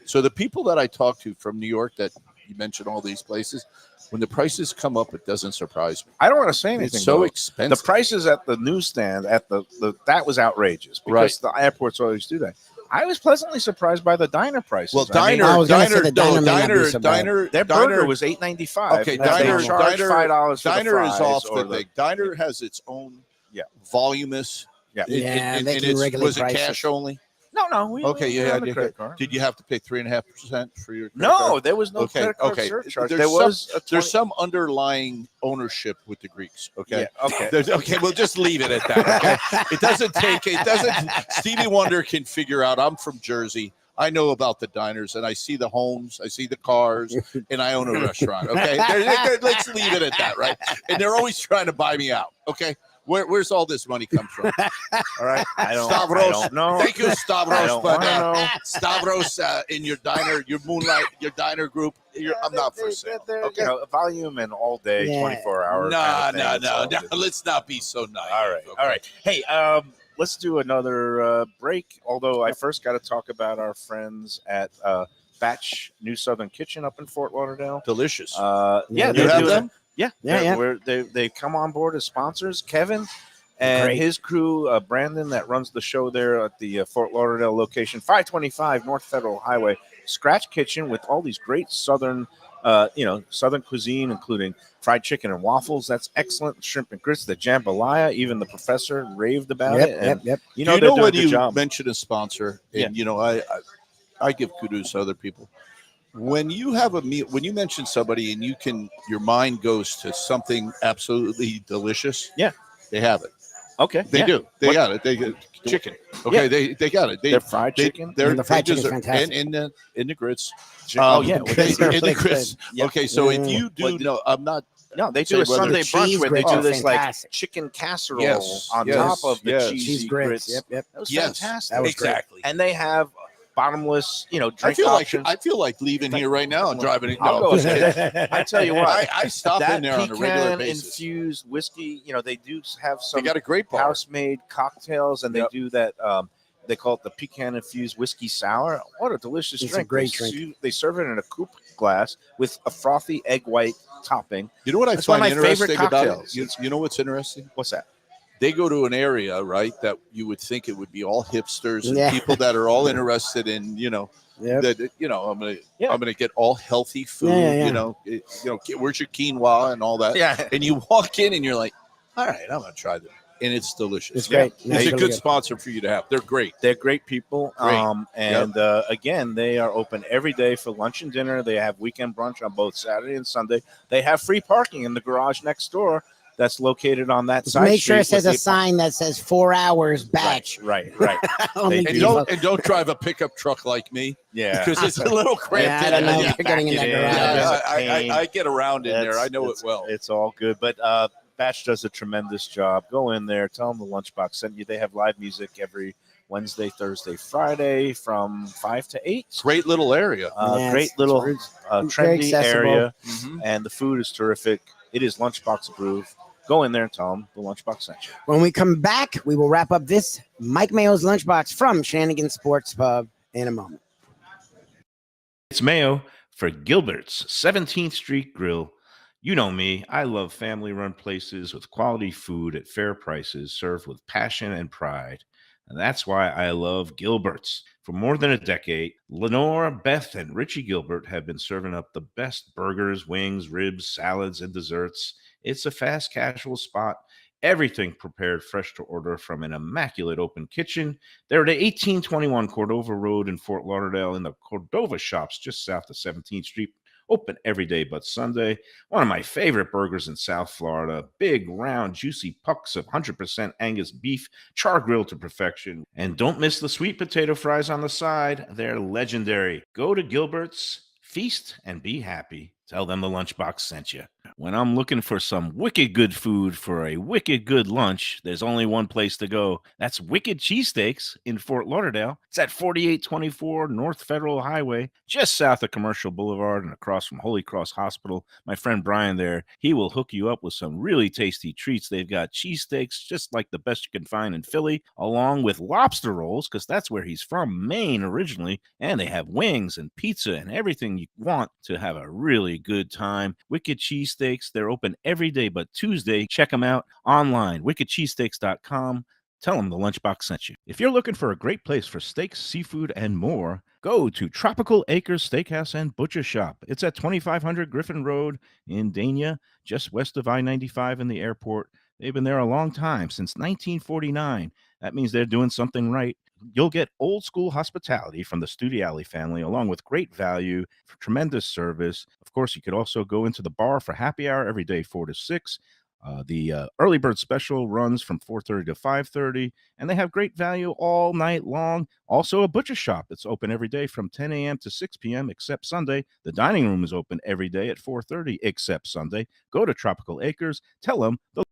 Speaker 4: So the people that I talk to from New York that you mentioned all these places, when the prices come up, it doesn't surprise me.
Speaker 3: I don't want to say anything.
Speaker 4: It's so
Speaker 3: though.
Speaker 4: expensive.
Speaker 3: The prices at the newsstand that was outrageous because the airports always do that. I was pleasantly surprised by the diner prices.
Speaker 4: Well,
Speaker 3: I mean,
Speaker 6: I was gonna say the diner may not be so bad.
Speaker 3: their burger was $8.95.
Speaker 4: Okay,
Speaker 3: Now,
Speaker 4: diner-
Speaker 3: they charge
Speaker 4: diner-
Speaker 3: $5 for
Speaker 4: Diner
Speaker 3: the
Speaker 4: is
Speaker 3: fries
Speaker 4: off
Speaker 3: or
Speaker 4: the thing. Diner has its own voluminous.
Speaker 3: Yeah.
Speaker 6: Yeah, they can
Speaker 4: it's-
Speaker 6: regulate
Speaker 4: was it
Speaker 6: prices.
Speaker 4: cash only?
Speaker 3: No.
Speaker 4: Okay,
Speaker 3: we
Speaker 4: you
Speaker 3: had
Speaker 4: had
Speaker 3: a
Speaker 4: your
Speaker 3: credit card.
Speaker 4: Did you have to pay 3.5% for your credit
Speaker 3: No,
Speaker 4: card?
Speaker 3: there was no
Speaker 4: Okay,
Speaker 3: credit card
Speaker 4: okay.
Speaker 3: surcharge.
Speaker 4: There's
Speaker 3: There was a 20
Speaker 4: There's some underlying ownership with the Greeks. Okay.
Speaker 3: Yeah, okay.
Speaker 4: Okay, we'll just leave it at that. Okay. It doesn't. Stevie Wonder can figure out. I'm from Jersey. I know about the diners, and I see the homes, I see the cars, and I own a restaurant. Okay, let's leave it at that, right? And they're always trying to buy me out. Okay, where's all this money come from? All right, Stavros.
Speaker 3: I don't know.
Speaker 4: Thank you,
Speaker 3: I
Speaker 4: Stavros.
Speaker 3: don't
Speaker 4: But
Speaker 3: wanna know.
Speaker 4: Stavros in your diner, your moonlight, your diner group. I'm not for sale. Okay.
Speaker 3: Volume and all day,
Speaker 6: Yeah.
Speaker 3: 24 hours.
Speaker 4: No. Let's not be so nice.
Speaker 3: All right. Hey, let's do another break. Although I first got to talk about our friends at Batch New Southern Kitchen up in Fort Lauderdale.
Speaker 4: Delicious.
Speaker 3: Yeah,
Speaker 6: You
Speaker 3: they're
Speaker 4: have
Speaker 3: doing-
Speaker 4: them?
Speaker 3: Yeah,
Speaker 6: Yeah.
Speaker 3: they come on board as sponsors. Kevin and
Speaker 6: Great.
Speaker 3: his crew, Brandon, that runs the show there at the Fort Lauderdale location, 525 North Federal Highway. Scratch Kitchen with all these great Southern cuisine, including fried chicken and waffles. That's excellent. Shrimp and grits, the jambalaya. Even the professor raved about it. And,
Speaker 6: Yep.
Speaker 3: You
Speaker 4: Do
Speaker 3: know,
Speaker 4: you
Speaker 3: they're
Speaker 4: know
Speaker 3: doing a
Speaker 4: when
Speaker 3: good
Speaker 4: you
Speaker 3: job.
Speaker 4: mention a sponsor, and
Speaker 3: Yeah.
Speaker 4: I give kudos to other people. When you have a meal, when you mention somebody and your mind goes to something absolutely delicious.
Speaker 3: Yeah.
Speaker 4: They have it.
Speaker 3: Okay,
Speaker 4: They
Speaker 3: yeah.
Speaker 4: do. They
Speaker 3: What-
Speaker 4: got it. They get chicken. Okay, they got it.
Speaker 3: Their fried chicken.
Speaker 6: And the fried chicken's
Speaker 4: deserve-
Speaker 6: fantastic.
Speaker 4: and in the grits.
Speaker 3: Oh, yeah.
Speaker 4: Okay,
Speaker 6: They're
Speaker 4: in the
Speaker 6: really
Speaker 4: grits.
Speaker 3: good. Yeah.
Speaker 4: Okay, so if
Speaker 6: Mm.
Speaker 4: you do, I'm not.
Speaker 3: No, they
Speaker 4: Say
Speaker 3: do a
Speaker 4: whether
Speaker 3: Sunday
Speaker 6: it's
Speaker 3: brunch
Speaker 6: cheese
Speaker 3: where they
Speaker 6: grits
Speaker 3: do
Speaker 6: are
Speaker 3: this like
Speaker 6: fantastic.
Speaker 3: chicken casserole
Speaker 4: Yes,
Speaker 3: on
Speaker 4: yes,
Speaker 3: top of the
Speaker 4: yes.
Speaker 3: cheesy
Speaker 6: Cheese grits. Yep.
Speaker 3: That was
Speaker 4: Yes,
Speaker 3: fantastic.
Speaker 6: That was great.
Speaker 4: exactly.
Speaker 3: And they have bottomless, drink
Speaker 4: I feel like
Speaker 3: options.
Speaker 4: leaving here right now and driving it.
Speaker 3: I'll
Speaker 4: No,
Speaker 3: go ahead. I tell you what,
Speaker 4: I stop
Speaker 3: that
Speaker 4: in there on a regular
Speaker 3: pecan
Speaker 4: basis.
Speaker 3: infused whiskey, they do have
Speaker 4: They
Speaker 3: some
Speaker 4: got a great bar.
Speaker 3: house-made cocktails, and they
Speaker 4: Yep.
Speaker 3: do that. They call it the pecan infused whiskey sour. What a delicious
Speaker 6: It's a
Speaker 3: drink!
Speaker 6: great
Speaker 3: they,
Speaker 6: drink.
Speaker 3: They serve it in a coupe glass with a frothy egg white topping.
Speaker 4: You know what I
Speaker 3: That's one
Speaker 4: find
Speaker 3: of my favorite
Speaker 4: interesting about it?
Speaker 3: cocktails.
Speaker 4: You know what's interesting?
Speaker 3: What's that?
Speaker 4: They go to an area, right, that you would think it would be all hipsters and
Speaker 6: Yeah.
Speaker 4: people that are all interested in,
Speaker 6: Yep.
Speaker 4: that I'm gonna get all healthy food.
Speaker 6: Yeah.
Speaker 4: Where's your quinoa and all that?
Speaker 3: Yeah.
Speaker 4: And you walk in and you're like, All right, I'm gonna try them, and it's delicious.
Speaker 6: It's great.
Speaker 4: It's
Speaker 6: Yeah,
Speaker 4: a
Speaker 6: it's
Speaker 4: good
Speaker 6: really good.
Speaker 4: sponsor for you to have. They're great.
Speaker 3: They're great people.
Speaker 4: Great.
Speaker 3: And again, they are open every day for lunch and dinner. They have weekend brunch on both Saturday and Sunday. They have free parking in the garage next door that's located on that
Speaker 6: Just
Speaker 3: side
Speaker 6: make sure it
Speaker 3: street
Speaker 6: says
Speaker 3: with
Speaker 6: a
Speaker 3: the-
Speaker 6: sign that says 4 hours batch.
Speaker 3: Right.
Speaker 6: Only
Speaker 3: They
Speaker 4: And
Speaker 3: do.
Speaker 4: don't drive a pickup truck like me.
Speaker 3: Yeah.
Speaker 4: Because it's a little cramped.
Speaker 6: Yeah, I don't know
Speaker 4: in
Speaker 6: if
Speaker 4: there.
Speaker 6: you're getting in
Speaker 3: Back
Speaker 6: that
Speaker 3: it in.
Speaker 6: garage.
Speaker 3: Yeah,
Speaker 4: Yeah,
Speaker 3: it's a pain.
Speaker 4: I get around in there. I know it
Speaker 3: It's-
Speaker 4: well.
Speaker 3: It's all good. But Batch does a tremendous job. Go in there. Tell them the Lunchbox sent you. They have live music every Wednesday, Thursday, Friday from 5 to 8.
Speaker 4: Great little area.
Speaker 6: Yeah,
Speaker 3: Great
Speaker 6: it's
Speaker 3: little
Speaker 6: very
Speaker 3: trendy
Speaker 6: accessible.
Speaker 3: area.
Speaker 4: Mhm.
Speaker 3: And the food is terrific. It is Lunchbox approved. Go in there and tell them the Lunchbox sent you.
Speaker 6: When we come back, we will wrap up this Mike Mayo's Lunchbox from Shenanigan Sports Pub in a moment.
Speaker 7: It's Mayo for Gilbert's 17th Street Grill. You know me, I love family run places with quality food at fair prices served with passion and pride. And that's why I love Gilbert's. For more than a decade, Lenore, Beth, and Richie Gilbert have been serving up the best burgers, wings, ribs, salads, and desserts. It's a fast casual spot. Everything prepared fresh to order from an immaculate open kitchen. They're at 1821 Cordova Road in Fort Lauderdale in the Cordova Shops just south of 17th Street. Open every day but Sunday. One of my favorite burgers in South Florida. Big, round, juicy pucks of 100% Angus beef, char grilled to perfection. And don't miss the sweet potato fries on the side. They're legendary. Go to Gilbert's, feast, and be happy. Tell them the Lunchbox sent you. When I'm looking for some wicked good food for a wicked good lunch, there's only one place to go. That's Wicked Cheesesteaks in Fort Lauderdale. It's at 4824 North Federal Highway, just south of Commercial Boulevard and across from Holy Cross Hospital. My friend Brian there, he will hook you up with some really tasty treats. They've got cheesesteaks, just like the best you can find in Philly, along with lobster rolls, because that's where he's from, Maine originally. And they have wings and pizza and everything you want to have a really good time. Wicked Cheesesteaks, they're open every day but Tuesday. Check them out online, wickedcheesesteaks.com. Tell them the Lunchbox sent you. If you're looking for a great place for steaks, seafood, and more, go to Tropical Acres Steakhouse and Butcher Shop. It's at 2500 Griffin Road in Dania, just west of I-95 in the airport. They've been there a long time, since 1949. That means they're doing something right. You'll get old school hospitality from the Studiali family, along with great value, tremendous service. Of course, you could also go into the bar for happy hour every day, 4 to 6. The early bird special runs from 4:30 to 5:30, and they have great value all night long. Also, a butcher shop that's open every day from 10 a.m. to 6 p.m. except Sunday. The dining room is open every day at 4:30 except Sunday. Go to Tropical Acres. Tell them the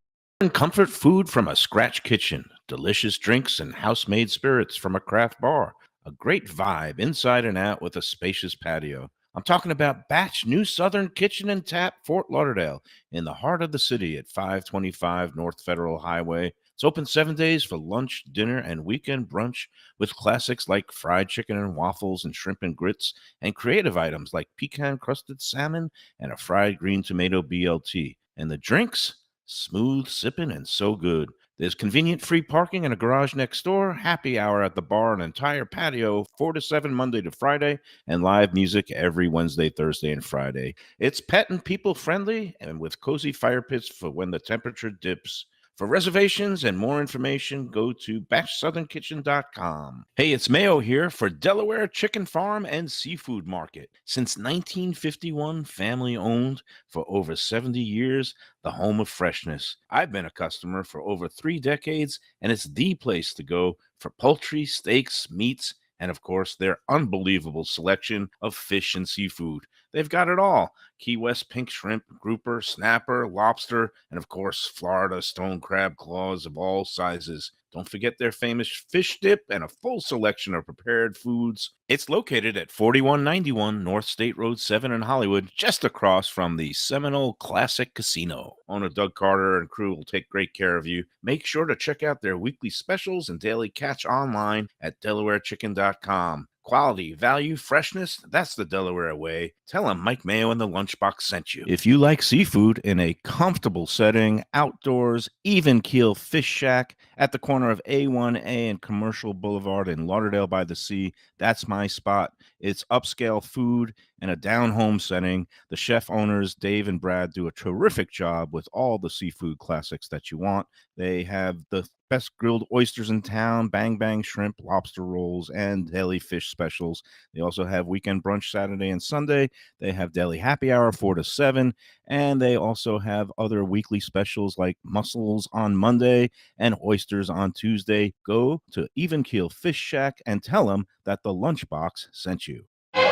Speaker 7: comfort food from a scratch kitchen, delicious drinks and house-made spirits from a craft bar. A great vibe inside and out with a spacious patio. I'm talking about Batch New Southern Kitchen and Tap, Fort Lauderdale, in the heart of the city at 525 North Federal Highway. It's open 7 days for lunch, dinner, and weekend brunch with classics like fried chicken and waffles and shrimp and grits, and creative items like pecan-crusted salmon and a fried green tomato BLT. And the drinks? Smooth sipping and so good. There's convenient free parking and a garage next door, happy hour at the bar, an entire patio, 4 to 7 Monday to Friday, and live music every Wednesday, Thursday, and Friday. It's pet and people friendly and with cozy fire pits for when the temperature dips. For reservations and more information, go to batchsouthernkitchen.com. Hey, it's Mayo here for Delaware Chicken Farm and Seafood Market. Since 1951, family owned for over 70 years, the home of freshness. I've been a customer for over 3 decades, and it's the place to go for poultry, steaks, meats, and of course, their unbelievable selection of fish and seafood. They've got it all. Key West pink shrimp, grouper, snapper, lobster, and of course, Florida stone crab claws of all sizes. Don't forget their famous fish dip and a full selection of prepared foods. It's located at 4191 North State Road 7 in Hollywood, just across from the Seminole Classic Casino. Owner Doug Carter and crew will take great care of you. Make sure to check out their weekly specials and daily catch online at DelawareChicken.com.
Speaker 3: Quality, value, freshness, that's the Delaware way. Tell them Mike Mayo and the Lunchbox sent you. If you like seafood in a comfortable setting, outdoors, even keel fish shack at the corner of A1A and Commercial Boulevard in Lauderdale by the Sea, that's my spot. It's upscale food in a down-home setting. The chef owners, Dave and Brad, do a terrific job with all the seafood classics that you want. They have the best grilled oysters in town, bang bang shrimp, lobster rolls, and deli fish specials. They also have weekend brunch Saturday and Sunday. They have deli happy hour 4 to 7, and they also have other weekly specials like mussels on Monday and oysters on Tuesday. Go to Even Keel Fish Shack and tell them that the Lunchbox sent you. All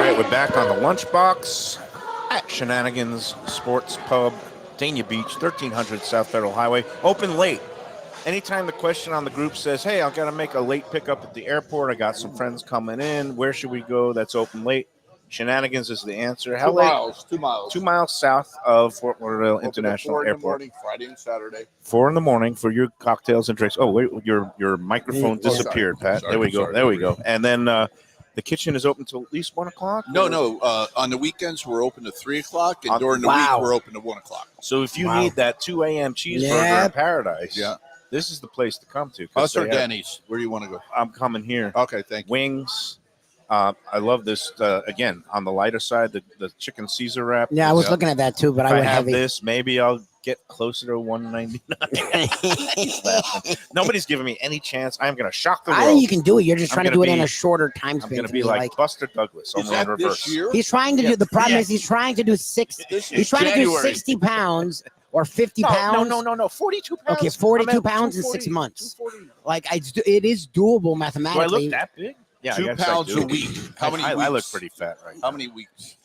Speaker 3: right, we're back on the Lunchbox at Shenanigans Sports Pub, Dania Beach, 1300 South Federal Highway. Open late. Anytime the question on the group says, hey, I've got to make a late pickup at the airport, I got some friends coming in, where should we go that's open late? Shenanigans is the answer. How
Speaker 4: 2
Speaker 3: late?
Speaker 4: miles. 2 miles.
Speaker 3: 2 miles south of Fort Lauderdale
Speaker 4: Open
Speaker 3: International
Speaker 4: 4 in the
Speaker 3: Airport.
Speaker 4: morning, Friday and Saturday.
Speaker 3: 4 in the morning for your cocktails and drinks. Oh, wait, your microphone
Speaker 6: Oh,
Speaker 3: disappeared,
Speaker 4: sorry.
Speaker 3: Pat.
Speaker 4: Sorry,
Speaker 3: There we go.
Speaker 4: sorry.
Speaker 3: There we go. And then the kitchen is open till at least 1 o'clock?
Speaker 4: No. On the weekends, we're open to 3 o'clock, and during the
Speaker 6: Wow.
Speaker 4: week, we're open to 1 o'clock.
Speaker 3: So if you
Speaker 6: Wow.
Speaker 3: need that 2 a.m. cheeseburger
Speaker 6: Yeah.
Speaker 3: in paradise,
Speaker 4: Yeah.
Speaker 3: this is the place to come to. 'Cause
Speaker 4: Us or
Speaker 3: they have-
Speaker 4: Denny's? Where do you want to go?
Speaker 3: I'm coming here.
Speaker 4: Okay, thank you.
Speaker 3: Wings. I love this. Again, on the lighter side, the chicken Caesar wrap.
Speaker 6: Yeah, I was looking at that too, but
Speaker 3: If
Speaker 6: I
Speaker 3: I
Speaker 6: went
Speaker 3: have
Speaker 6: heavy.
Speaker 3: this, maybe I'll get closer to 199. Nobody's giving me any chance. I'm going to shock the world.
Speaker 6: I think you can do it. You're just
Speaker 3: I'm
Speaker 6: trying to
Speaker 3: gonna
Speaker 6: do it in
Speaker 3: be-
Speaker 6: a shorter time
Speaker 3: I'm
Speaker 6: span.
Speaker 3: going to
Speaker 6: to
Speaker 3: be
Speaker 6: me,
Speaker 3: like Buster Douglas,
Speaker 4: Is
Speaker 3: only in
Speaker 4: that
Speaker 3: reverse.
Speaker 4: this year?
Speaker 6: he's trying to do. The problem is he's trying to do He's trying to do
Speaker 4: January.
Speaker 6: 60 pounds or 50 pounds.
Speaker 3: No. 42 pounds.
Speaker 6: Okay, 42
Speaker 3: I'm at
Speaker 6: pounds in 6
Speaker 3: 240,
Speaker 6: months.
Speaker 3: 240.
Speaker 6: Like it is doable
Speaker 3: Do I
Speaker 6: mathematically.
Speaker 3: look that big? Yeah, I
Speaker 4: 2
Speaker 3: guess I
Speaker 4: pounds
Speaker 3: do.
Speaker 4: a week. How many
Speaker 3: I
Speaker 4: weeks?
Speaker 3: look pretty fat right now.
Speaker 4: How many weeks?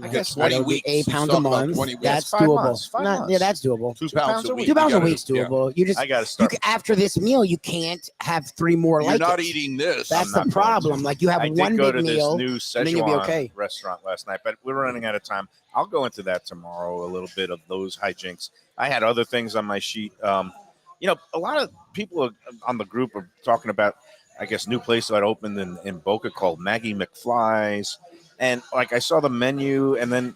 Speaker 3: I guess
Speaker 4: 20
Speaker 6: That'll be
Speaker 4: weeks.
Speaker 6: 8
Speaker 4: He's
Speaker 6: pounds a
Speaker 4: talking about
Speaker 6: month.
Speaker 4: 20 weeks.
Speaker 6: That's
Speaker 3: 5
Speaker 6: doable.
Speaker 3: months, 5
Speaker 6: No,
Speaker 3: months.
Speaker 6: yeah, that's doable.
Speaker 4: 2
Speaker 3: 2
Speaker 4: pounds a week.
Speaker 6: 2 pounds
Speaker 4: You
Speaker 6: a
Speaker 4: gotta
Speaker 6: week's
Speaker 4: do- yeah.
Speaker 6: doable. You just
Speaker 3: I got to
Speaker 6: you
Speaker 3: start.
Speaker 6: after this meal, you can't have 3 more
Speaker 4: You're
Speaker 6: like
Speaker 4: not
Speaker 6: it.
Speaker 4: eating this.
Speaker 6: That's
Speaker 3: I'm
Speaker 6: the
Speaker 3: not going
Speaker 6: problem.
Speaker 3: to.
Speaker 6: Like you have
Speaker 3: I
Speaker 6: one
Speaker 3: did go
Speaker 6: big
Speaker 3: to
Speaker 6: meal.
Speaker 3: this new
Speaker 6: and then you'll be
Speaker 3: Szechuan
Speaker 6: okay.
Speaker 3: restaurant last night, but we're running out of time. I'll go into that tomorrow, a little bit of those hijinks. I had other things on my sheet. A lot of people on the group are talking about, I guess, new place that opened in Boca called Maggie McFly's. And like I saw the menu, and then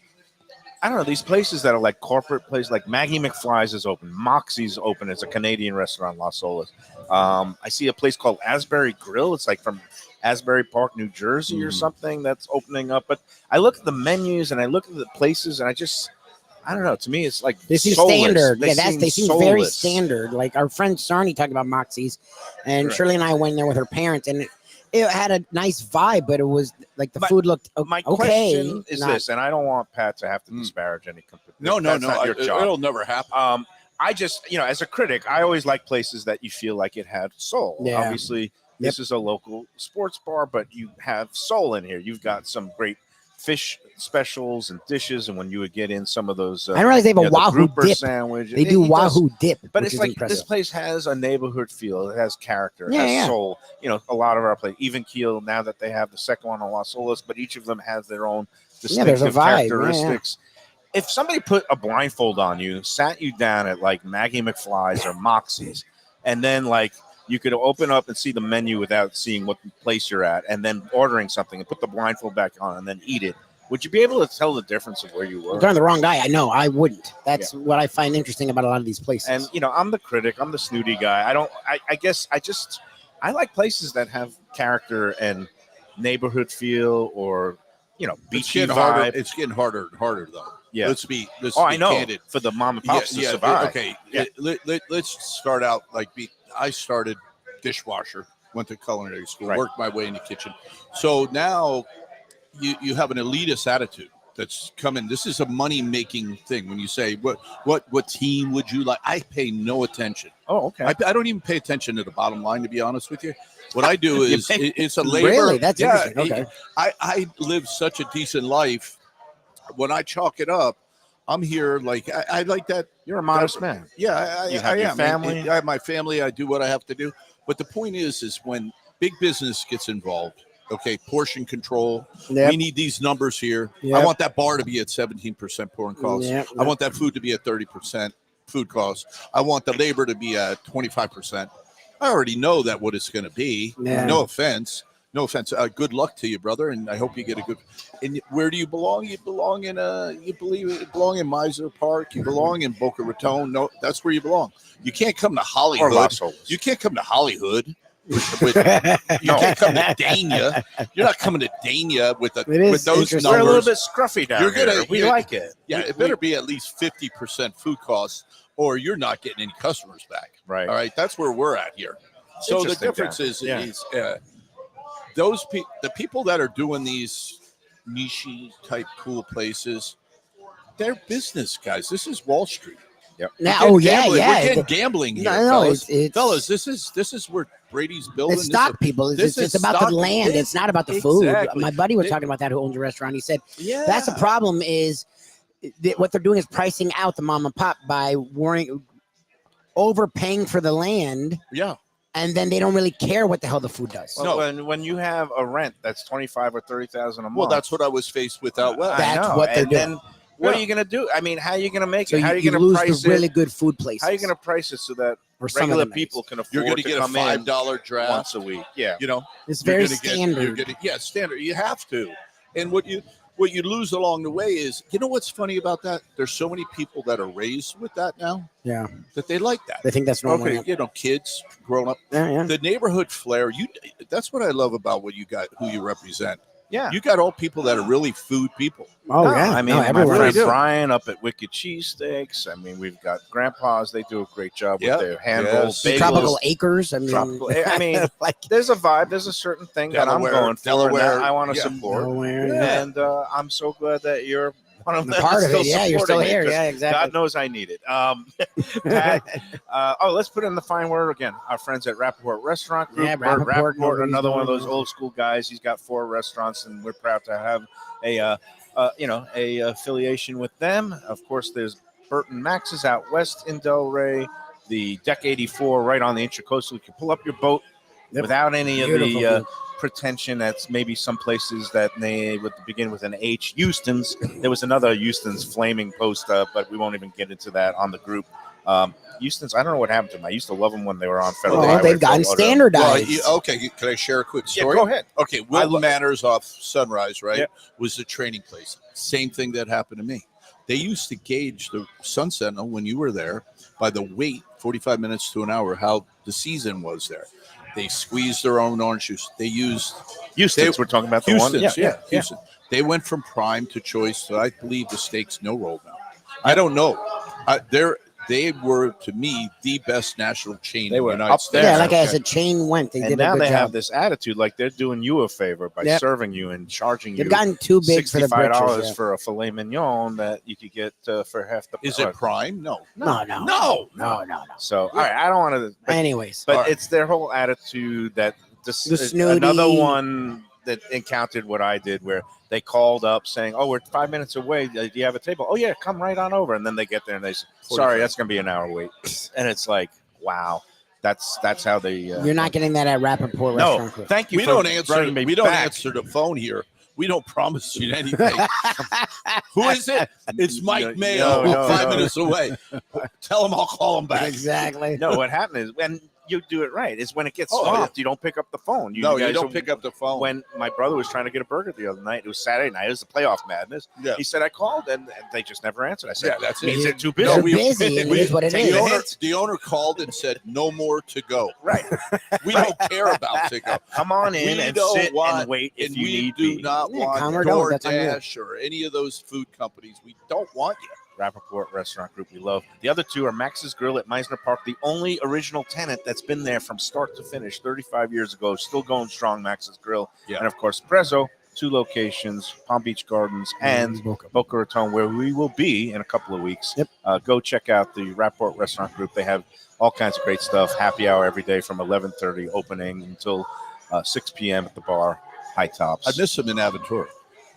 Speaker 3: I don't know, these places that are like corporate places, like Maggie McFly's is open, Moxie's open. It's a Canadian restaurant, Las Olas. I see a place called Asbury Grill. It's like from Asbury Park, New Jersey or something that's opening up. But I look at the menus and I look at the places and I don't know. To me, it's like
Speaker 6: They seem
Speaker 3: soulless.
Speaker 6: standard. They seem very
Speaker 3: soulless.
Speaker 6: standard. Like our friend Sarni talked about Moxie's, and
Speaker 3: Right.
Speaker 6: Shirley and I went there with her parents, and it had a nice vibe, but it was like the
Speaker 3: But
Speaker 6: food looked
Speaker 3: My
Speaker 6: okay.
Speaker 3: question is
Speaker 6: not-
Speaker 3: this, and I don't want Pat to have to disparage any company.
Speaker 4: No.
Speaker 3: That's not your job.
Speaker 4: It'll never happen.
Speaker 3: I just, as a critic, I always like places that you feel like it had soul.
Speaker 6: Yeah.
Speaker 3: Obviously, this is a local sports bar, but you have soul in here. You've got some great fish specials and dishes, and when you would get in some of those,
Speaker 6: I didn't realize they have a
Speaker 3: the
Speaker 6: Wahoo
Speaker 3: grouper
Speaker 6: dip.
Speaker 3: sandwich.
Speaker 6: They do
Speaker 3: He does-
Speaker 6: Wahoo dip,
Speaker 3: but
Speaker 6: which
Speaker 3: it's
Speaker 6: is
Speaker 3: like
Speaker 6: impressive.
Speaker 3: this place has a neighborhood feel. It has character. It
Speaker 6: Yeah,
Speaker 3: has
Speaker 6: yeah.
Speaker 3: soul. A lot of our places, even Keel, now that they have the second one on Las Olas, but each of them has their own
Speaker 6: Yeah, there's a
Speaker 3: distinctive
Speaker 6: vibe. Yeah, yeah.
Speaker 3: characteristics. If somebody put a blindfold on you, sat you down at like Maggie McFly's or Moxie's, and then like you could open up and see the menu without seeing what place you're at, and then ordering something and put the blindfold back on and then eat it, would you be able to tell the difference of where you were?
Speaker 6: You're talking to the wrong guy. I know. I wouldn't. That's what I find interesting about a lot of these places.
Speaker 3: And I'm the critic. I'm the snooty guy. I guess I like places that have character and neighborhood feel, or
Speaker 4: It's
Speaker 3: beachy
Speaker 4: getting
Speaker 3: vibe.
Speaker 4: harder. It's getting harder and harder, though.
Speaker 3: Yeah.
Speaker 4: Let's be
Speaker 3: I know.
Speaker 4: candid.
Speaker 3: For the mom and pops to survive.
Speaker 4: Okay.
Speaker 3: Yeah.
Speaker 4: Let's start out I started dishwasher, went to culinary school,
Speaker 3: Right.
Speaker 4: worked my way in the kitchen. So now you have an elitist attitude that's coming. This is a money making thing. When you say what team would you like, I pay no attention.
Speaker 3: Oh, okay.
Speaker 4: I don't even pay attention to the bottom line, to be honest with you. What I do
Speaker 3: You
Speaker 4: is
Speaker 3: pay-
Speaker 4: it's a labor.
Speaker 6: Really? That's interesting. Okay.
Speaker 4: I live such a decent life. When I chalk it up, I'm here like I like that.
Speaker 3: You're a modest man.
Speaker 4: Yeah,
Speaker 3: You have
Speaker 4: I
Speaker 3: your
Speaker 4: am.
Speaker 3: family.
Speaker 4: I have my family. I do what I have to do. But the point is when big business gets involved, okay, portion control.
Speaker 6: Yep.
Speaker 4: We need these numbers here.
Speaker 6: Yep.
Speaker 4: I want that bar to be at 17% pouring cost.
Speaker 6: Yep.
Speaker 4: I want that food to be at 30% food cost. I want the labor to be at 25%. I already know that what it's going to be.
Speaker 6: Yeah.
Speaker 4: No offense. No offense. Good luck to you, brother, and I hope you get a good. And where do you belong? You belong in you belong in Miser Park. You belong in Boca Raton. No, that's where you belong. You can't come to Hollywood.
Speaker 3: Or Las Olas.
Speaker 4: You can't come to Hollywood. You can't come to Dania. You're not coming to Dania with
Speaker 6: It is
Speaker 4: with those
Speaker 6: interesting.
Speaker 3: We're a
Speaker 4: numbers.
Speaker 3: little bit scruffy down here. We like it.
Speaker 4: Yeah, it better be at least 50% food costs, or you're not getting any customers back.
Speaker 3: Right.
Speaker 4: All right. That's where we're at here. So the
Speaker 3: Interesting,
Speaker 4: difference
Speaker 3: John.
Speaker 4: is
Speaker 3: Yeah.
Speaker 4: the people that are doing these niche type cool places, they're business guys. This is Wall Street.
Speaker 3: Yep.
Speaker 6: Now,
Speaker 4: We're getting gambling here,
Speaker 6: No,
Speaker 4: fellas.
Speaker 6: it's
Speaker 4: Fellas, this is where Brady's building.
Speaker 6: It's stock, people. It's about the land. It's not about the food.
Speaker 4: Exactly.
Speaker 6: My buddy was talking about that, who owns a restaurant. He said
Speaker 4: Yeah,
Speaker 6: that's the problem is what they're doing is pricing out the mom and pop by overpaying for the land,
Speaker 4: Yeah.
Speaker 6: and then they don't really care what the hell the food does.
Speaker 3: Well, when you have a rent that's $25,000 or $30,000 a month.
Speaker 4: Well, that's what I was faced with out west.
Speaker 6: That's
Speaker 3: I know.
Speaker 6: what they're
Speaker 3: And
Speaker 6: doing.
Speaker 3: then what are you going to do? I mean, how are you going to make
Speaker 6: So
Speaker 3: it? How are
Speaker 6: you
Speaker 3: you going to
Speaker 6: lose
Speaker 3: price
Speaker 6: the really
Speaker 3: it?
Speaker 6: good food places.
Speaker 3: How are you going to price it so that
Speaker 6: Or some of
Speaker 3: regular
Speaker 6: them at
Speaker 3: people
Speaker 6: least.
Speaker 3: can afford
Speaker 4: You're going to get a
Speaker 3: come in
Speaker 4: $5 draft.
Speaker 3: once a week? Yeah.
Speaker 4: You know,
Speaker 6: It's
Speaker 4: you're
Speaker 6: very
Speaker 4: gonna
Speaker 6: standard.
Speaker 4: standard. You have to. And what you lose along the way is, you know what's funny about that? There's so many people that are raised with that now
Speaker 6: Yeah,
Speaker 4: that they like that.
Speaker 6: they think that's normal.
Speaker 4: Okay, you know, kids growing up.
Speaker 6: Yeah.
Speaker 4: The neighborhood flair, that's what I love about what you got, who you represent.
Speaker 3: Yeah.
Speaker 4: You got all people that are really food people.
Speaker 6: Oh
Speaker 3: No,
Speaker 6: yeah.
Speaker 3: I mean,
Speaker 6: no,
Speaker 3: my
Speaker 6: everywhere.
Speaker 3: friend
Speaker 4: do.
Speaker 3: Brian up at Wicked Cheesesteaks. I mean, we've got Grandpa's. They do a great job
Speaker 4: Yeah.
Speaker 3: with their hand rolls,
Speaker 4: Yes.
Speaker 3: bagels.
Speaker 6: Tropical Acres. I mean,
Speaker 3: Tropical- I mean,
Speaker 6: like
Speaker 3: there's a vibe. There's a certain thing
Speaker 4: Delaware,
Speaker 3: that I'm going for, and that
Speaker 4: Delaware,
Speaker 3: I want to
Speaker 4: yeah.
Speaker 3: support.
Speaker 6: nowhere. Yeah.
Speaker 3: And I'm so glad that you're one of
Speaker 6: The
Speaker 3: them.
Speaker 6: part
Speaker 3: that's
Speaker 6: of it. Yeah, you're still
Speaker 3: supporting it,
Speaker 6: here.
Speaker 3: 'cause
Speaker 6: Yeah, exactly.
Speaker 3: God knows I need it. Pat, let's put in the fine word again. Our friends at Rappaport Restaurant Group.
Speaker 6: Yeah,
Speaker 3: Bert
Speaker 6: Rappaport,
Speaker 3: Rappaport, another one of
Speaker 6: nobody's
Speaker 3: those
Speaker 6: doing
Speaker 3: old school guys. He's got 4 restaurants, and we're proud to have a affiliation with them. Of course, there's Burton Max's out west in Delray. The Deck 84 right on the Intracoastal. You can pull up your boat
Speaker 6: Yep.
Speaker 3: without any of
Speaker 6: Beautiful
Speaker 3: the
Speaker 6: view.
Speaker 3: pretension that's maybe some places that they would begin with an H. Houston's. There was another Houston's flaming post, but we won't even get into that on the group. Houston's, I don't know what happened to them. I used to love them when they were on Federal
Speaker 6: Well,
Speaker 3: Highway
Speaker 6: they've
Speaker 3: for
Speaker 6: gotten
Speaker 3: a while.
Speaker 4: Well,
Speaker 6: standardized.
Speaker 4: okay, can I share a quick
Speaker 3: Yeah,
Speaker 4: story?
Speaker 3: go ahead.
Speaker 4: Okay, Wilton Manors off Sunrise, right,
Speaker 3: Yeah.
Speaker 4: was the training place. Same thing that happened to me. They used to gauge the Sun Sentinel when you were there by the wait, 45 minutes to an hour, how the season was there. They squeezed their own orange juice. They used
Speaker 3: Houston's, we're talking about the one.
Speaker 4: Houston's, Houston. They went from prime to choice. So I believe the steak's no roll now. I don't know. They were, to me, the best national chain
Speaker 3: They
Speaker 4: in
Speaker 3: were
Speaker 4: the United
Speaker 3: up
Speaker 4: States.
Speaker 3: there.
Speaker 6: Yeah, like I
Speaker 3: Okay.
Speaker 6: said, chain went. They
Speaker 3: And
Speaker 6: did
Speaker 3: now
Speaker 6: a good
Speaker 3: they
Speaker 6: job.
Speaker 3: have this attitude like they're doing you a favor by
Speaker 6: Yep.
Speaker 3: serving you and charging
Speaker 6: They've
Speaker 3: you
Speaker 6: gotten too big for the
Speaker 3: $65
Speaker 6: britches. Yeah.
Speaker 3: for a filet mignon that you could get for half the
Speaker 4: Is it prime? No.
Speaker 6: No.
Speaker 4: No.
Speaker 3: So, all right, I don't want to.
Speaker 6: Anyways,
Speaker 3: But
Speaker 4: All right.
Speaker 3: it's their whole attitude that
Speaker 6: The snooty-
Speaker 3: another one that encountered what I did, where they called up saying, "Oh, we're 5 minutes away. Do you have a table? Oh yeah, come right on over." And then they get there and they say, "Sorry, that's going to be an hour wait." And it's like, wow, that's how they.
Speaker 6: you're not getting that at Rappaport
Speaker 3: No,
Speaker 6: Restaurant Group.
Speaker 3: thank you.
Speaker 4: We
Speaker 3: for
Speaker 4: don't answer.
Speaker 3: bringing me
Speaker 4: We don't
Speaker 3: back.
Speaker 4: answer the phone here. We don't promise you anything. Who is it? It's Mike Mayo,
Speaker 3: No,
Speaker 4: 5
Speaker 3: no.
Speaker 4: minutes away. Tell him I'll call him back.
Speaker 6: Exactly.
Speaker 3: No, what happened is when you do it right is when it gets
Speaker 4: Oh,
Speaker 3: swamped, you don't pick up the phone.
Speaker 4: You
Speaker 3: guys
Speaker 4: don't
Speaker 3: are-
Speaker 4: pick up the phone.
Speaker 3: When my brother was trying to get a burger the other night, it was Saturday night. It was the playoff madness.
Speaker 4: Yeah.
Speaker 3: He said I called and they just never answered. I said,
Speaker 4: Yeah, that's it.
Speaker 3: means they're too
Speaker 6: They're
Speaker 3: busy.
Speaker 6: busy, and it is what it
Speaker 3: take
Speaker 6: is.
Speaker 3: the
Speaker 4: the owner called and said, "No more to go."
Speaker 3: Right.
Speaker 4: We don't care about to go.
Speaker 3: Come on in
Speaker 4: We
Speaker 3: and
Speaker 4: don't
Speaker 3: sit
Speaker 4: want-
Speaker 3: and wait if
Speaker 4: and
Speaker 3: you
Speaker 4: we
Speaker 3: need
Speaker 4: do
Speaker 3: be.
Speaker 4: not
Speaker 6: Yeah,
Speaker 4: want
Speaker 6: come or don't, that's on you.
Speaker 4: DoorDash or any of those food companies. We don't want you.
Speaker 3: Rappaport Restaurant Group we love. The other two are Max's Grill at Meisner Park, the only original tenant that's been there from start to finish 35 years ago, still going strong, Max's Grill.
Speaker 4: Yeah.
Speaker 3: And, of course, Prezzo, 2 locations, Palm Beach Gardens and Boca Raton, where we will be in a couple of weeks.
Speaker 6: Yep.
Speaker 3: Go check out the Rappaport Restaurant Group. They have all kinds of great stuff. Happy hour every day from 11:30 opening until 6 p.m. at the bar, High Tops.
Speaker 4: I miss him in Aventura.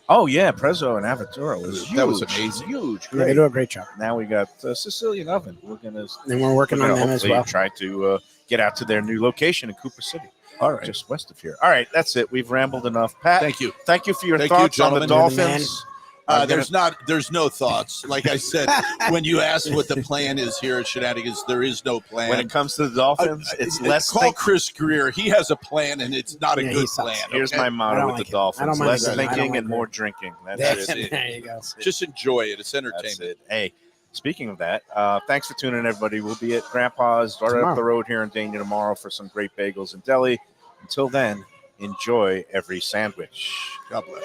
Speaker 3: Oh, yeah, Prezzo and Aventura was huge.
Speaker 4: That was amazing.
Speaker 3: Huge.
Speaker 6: Yeah, they
Speaker 3: Great.
Speaker 6: do a great job.
Speaker 3: Now we got Sicilian Oven. We're going to
Speaker 6: And we're working on them as well.
Speaker 3: try to get out to their new location in Cooper City,
Speaker 4: All right.
Speaker 3: just west of here. All right, that's it. We've rambled enough. Pat,
Speaker 4: Thank you.
Speaker 3: thank you for your
Speaker 4: Thank you,
Speaker 3: thoughts on the
Speaker 4: gentlemen.
Speaker 6: You're the
Speaker 3: Dolphins.
Speaker 4: There's no thoughts. Like I said, when you ask what the plan is here at Shenanigans, there is no plan.
Speaker 3: When it comes to the Dolphins, it's less.
Speaker 4: Call Chris Greer. He has a plan, and it's not a
Speaker 6: Yeah,
Speaker 4: good
Speaker 6: he sucks.
Speaker 4: plan.
Speaker 3: Here's
Speaker 4: okay?
Speaker 3: my
Speaker 6: I
Speaker 3: motto
Speaker 6: don't
Speaker 3: with
Speaker 6: like
Speaker 3: the
Speaker 6: it. I
Speaker 3: Dolphins:
Speaker 6: don't mind
Speaker 3: less
Speaker 6: that. I don't
Speaker 3: thinking
Speaker 6: like
Speaker 3: and
Speaker 6: it.
Speaker 3: more drinking. That's it.
Speaker 6: There you go.
Speaker 4: Just enjoy it. It's
Speaker 3: That's
Speaker 4: entertainment.
Speaker 3: it. Hey, speaking of that, thanks for tuning in, everybody. We'll be at Grandpa's right
Speaker 6: Tomorrow.
Speaker 3: up the road here in Dania tomorrow for some great bagels and deli. Until then, enjoy every sandwich.
Speaker 4: God bless.